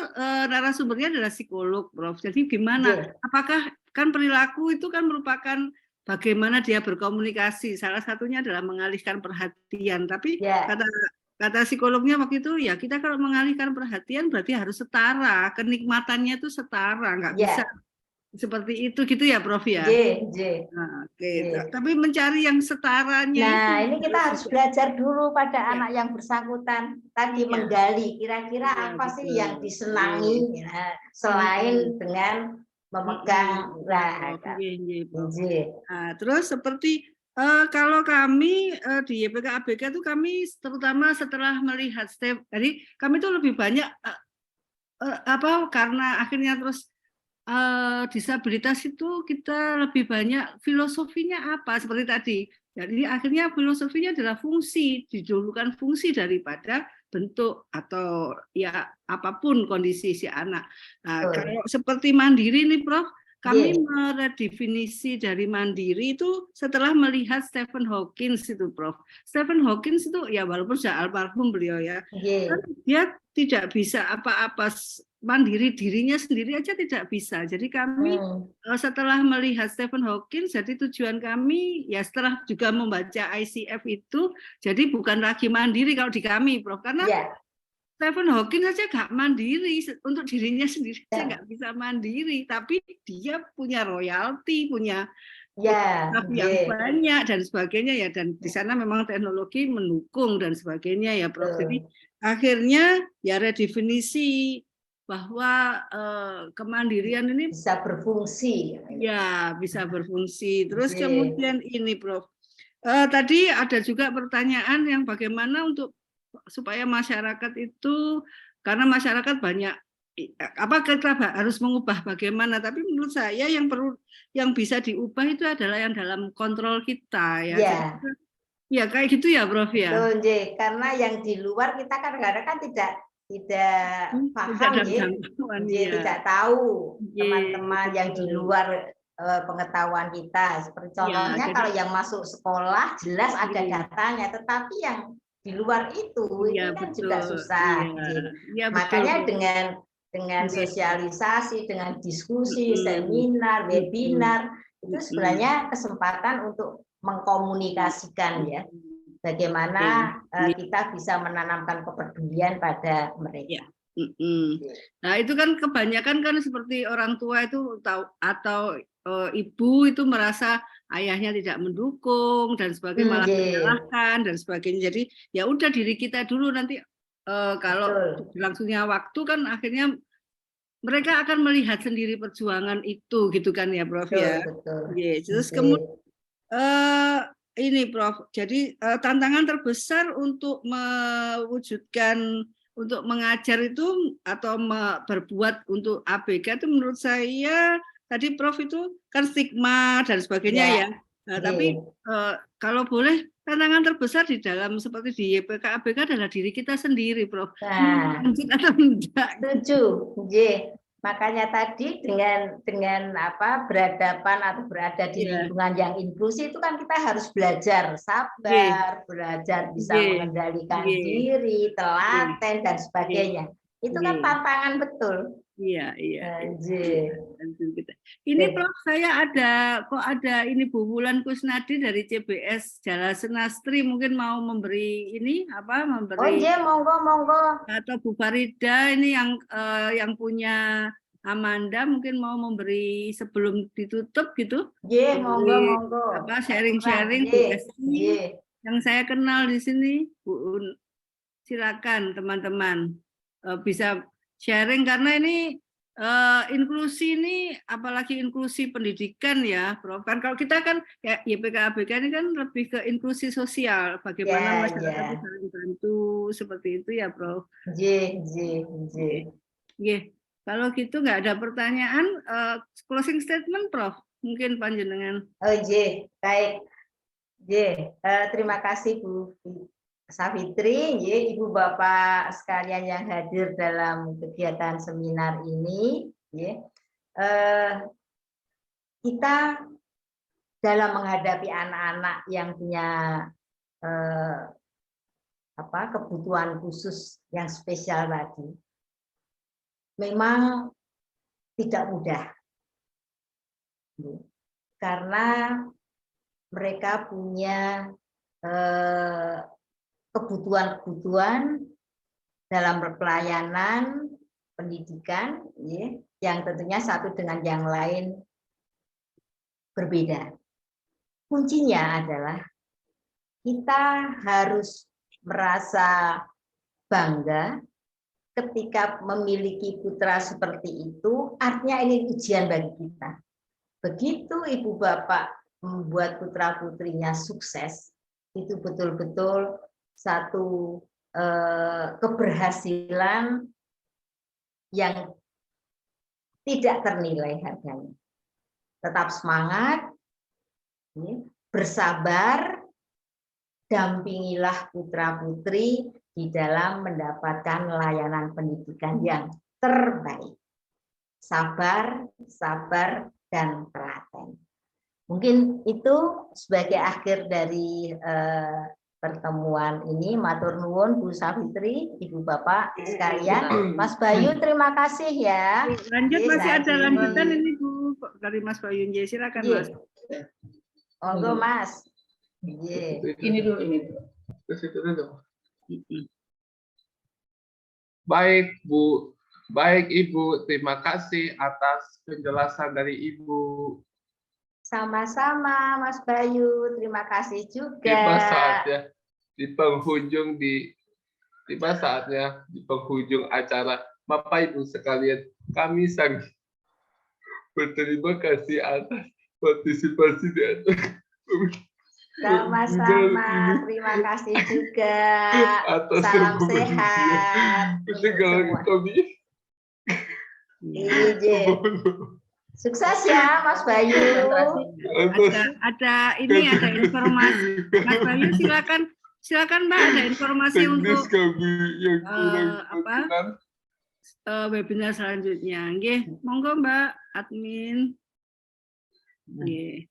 narasumbernya adalah psikolog, Prof. Jadi gimana? Apakah kan perilaku itu kan merupakan bagaimana dia berkomunikasi. Salah satunya adalah mengalihkan perhatian. Tapi kata psikolognya waktu itu ya kita kalau mengalihkan perhatian berarti harus setara, kenikmatannya itu setara, nggak bisa seperti itu gitu ya, Prof ya. Nah, tapi mencari yang setaranya. Nah, ini kita harus belajar dulu pada anak yang bersangkutan tadi menggali kira-kira apa sih yang disenangi selain dengan memegang. Terus seperti kalau kami di YPK ABK itu kami terutama setelah melihat jadi kami itu lebih banyak karena akhirnya terus disabilitas itu kita lebih banyak filosofinya apa seperti tadi. Jadi akhirnya filosofinya adalah fungsi, dijulukan fungsi daripada bentuk atau ya apapun kondisi si anak. Nah, kalau seperti mandiri nih, Prof, kami meredefinisi dari mandiri itu setelah melihat Stephen Hawking itu, Prof. Stephen Hawking itu ya walaupun sudah almarhum beliau ya, kan dia tidak bisa apa-apa mandiri dirinya sendiri aja tidak bisa. Jadi kami setelah melihat Stephen Hawking, jadi tujuan kami ya setelah juga membaca ICF itu, jadi bukan lagi mandiri kalau di kami, Prof. Karena Stephen Hawking saja nggak mandiri untuk dirinya sendiri, saya nggak bisa mandiri, tapi dia punya royalti, punya yang banyak dan sebagainya ya, dan di sana memang teknologi mendukung dan sebagainya ya, Prof. Jadi akhirnya ya redefinisi bahwa kemandirian ini bisa berfungsi. Ya, bisa berfungsi. Terus kemudian ini, Prof. Tadi ada juga pertanyaan yang bagaimana supaya masyarakat itu, karena masyarakat banyak apa kita harus mengubah bagaimana, tapi menurut saya yang bisa diubah itu adalah yang dalam kontrol kita ya. Ya. Jadi, ya kayak gitu ya Prof ya. Betul, J. Karena yang di luar kita kan kadang-kadang kan tidak paham, tidak tahu teman-teman yang di luar pengetahuan kita. Seperti contohnya kalau yang masuk sekolah jelas ada datanya, tetapi yang di luar itu kan juga susah. Makanya dengan sosialisasi, dengan diskusi, seminar, webinar, itu sebenarnya kesempatan untuk mengkomunikasikan ya. Bagaimana kita bisa menanamkan kepedulian pada mereka. Nah itu kan kebanyakan kan seperti orang tua itu atau ibu itu merasa ayahnya tidak mendukung dan sebagainya, malah menyalahkan dan sebagainya. Jadi ya udah diri kita dulu, nanti kalau berlangsungnya waktu kan akhirnya mereka akan melihat sendiri perjuangan itu gitu kan ya Prof ya. Terus kemudian ini Prof, jadi tantangan terbesar untuk mewujudkan, untuk mengajar itu atau berbuat untuk ABK itu menurut saya tadi Prof itu kan stigma dan sebagainya ya. Nah, tapi kalau boleh tantangan terbesar di dalam seperti di YPK ABK adalah diri kita sendiri Prof. Lanjut atau tidak? Setuju, makanya tadi dengan berhadapan atau berada di lingkungan yang inklusi itu kan kita harus belajar sabar, belajar bisa mengendalikan diri, telaten dan sebagainya. Itu kan tantangan betul. Iya. Ini Prof, saya ada ini Bu Wulan Kusnadi dari CBS Jala Senastri, mungkin mau memberi ini memberi. Oh iya, monggo. Atau Bu Farida ini yang punya Amanda mungkin mau memberi sebelum ditutup gitu. Iya, monggo. Sharing-sharing Bu Esti yang saya kenal di sini. Bu, silakan teman-teman bisa sharing, karena ini inklusi ini, apalagi inklusi pendidikan ya Prof. Kan kalau kita kan kayak YPK ABK ini kan lebih ke inklusi sosial, bagaimana masyarakat saling bantu seperti itu ya Prof. Kalau gitu nggak ada pertanyaan, closing statement Prof, mungkin panjenengan. Baik. Terima kasih Bu Savitri, Ibu Bapak sekalian yang hadir dalam kegiatan seminar ini. Kita dalam menghadapi anak-anak yang punya kebutuhan khusus yang spesial tadi, memang tidak mudah, karena mereka punya kebutuhan-kebutuhan dalam pelayanan pendidikan yang tentunya satu dengan yang lain berbeda. Kuncinya adalah kita harus merasa bangga ketika memiliki putra seperti itu, artinya ini ujian bagi kita. Begitu ibu bapak membuat putra-putrinya sukses, itu betul-betul satu keberhasilan yang tidak ternilai harganya. Tetap semangat, bersabar, dampingilah putra-putri di dalam mendapatkan layanan pendidikan yang terbaik. Sabar, dan telaten. Mungkin itu sebagai akhir dari pertemuan ini. Matur nuwun Bu Savitri, Ibu Bapak sekalian. Mas Bayu, terima kasih ya. Lanjut, masih ada lanjutan ini Bu dari Mas Bayu. Silakan Mas. Monggo Mas. Ini dulu. Terus itu dulu. Baik Bu, baik Ibu, terima kasih atas penjelasan dari Ibu. Sama-sama Mas Bayu, terima kasih juga. Tiba saatnya di penghujung acara, Bapak Ibu sekalian, kami sangat berterima kasih atas partisipasi di acara. Sama-sama, terima kasih juga. Atas salam sehat. kami Ya. Iya. Sukses ya Mas Bayu. Ada informasi. Mas Bayu silakan Mbak, ada informasi untuk webinar selanjutnya. Nggih, monggo Mbak admin. Nggih.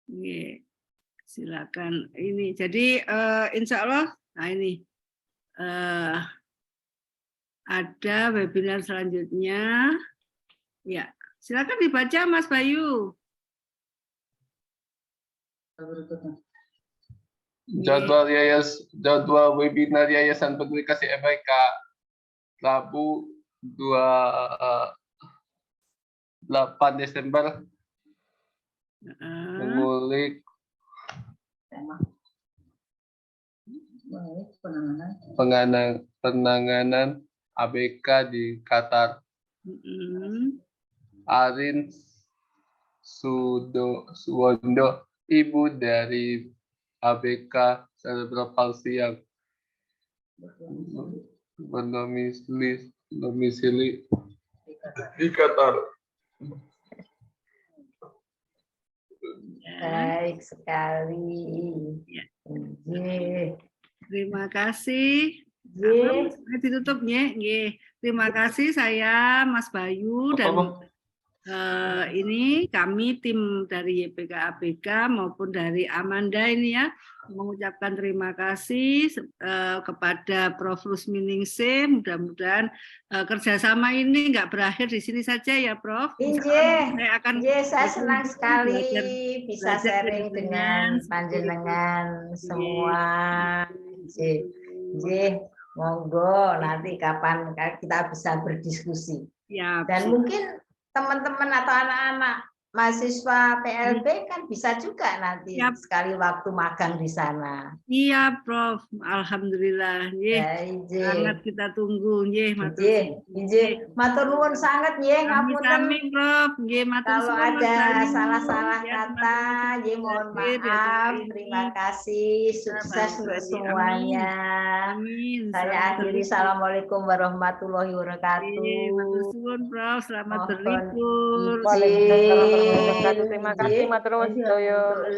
Nggih. Silakan. Ini jadi insya Allah ini ada webinar selanjutnya. Ya, silakan dibaca Mas Bayu. Jadwal webinar Yayasan Peduli Kasih ABK Rabu 8 Desember mengulik penanganan ABK di Qatar. Arin Suwondo, ibu dari ABK Cerebral Palsy yang berdomisili di Qatar. Baik sekali. Terima kasih. Nggih. Ditutup nggih. Terima kasih saya Mas Bayu dan ini kami tim dari YPK ABK maupun dari Amanda ini ya mengucapkan terima kasih kepada Prof. Rusminingsih. Mudah-mudahan kerjasama ini nggak berakhir di sini saja ya Prof. Saya senang sekali bisa sharing dengan panjenengan semua. Monggo nanti kapan kita bisa berdiskusi. Ya, dan mungkin teman-teman atau anak-anak mahasiswa PLB kan bisa juga nanti sekali waktu magang di sana. Iya, Prof. Alhamdulillah. Sangat kita tunggu. Matur nuwun sangat ngapunten Prof. Kalau ada salah-salah kata, mohon maaf. Terima kasih. Sukses untuk semuanya. Saya akhiri. Assalamualaikum warahmatullahi wabarakatuh. Matur suwun, Prof. Selamat berlibur. Terima kasih, Matur nuwun sedaya.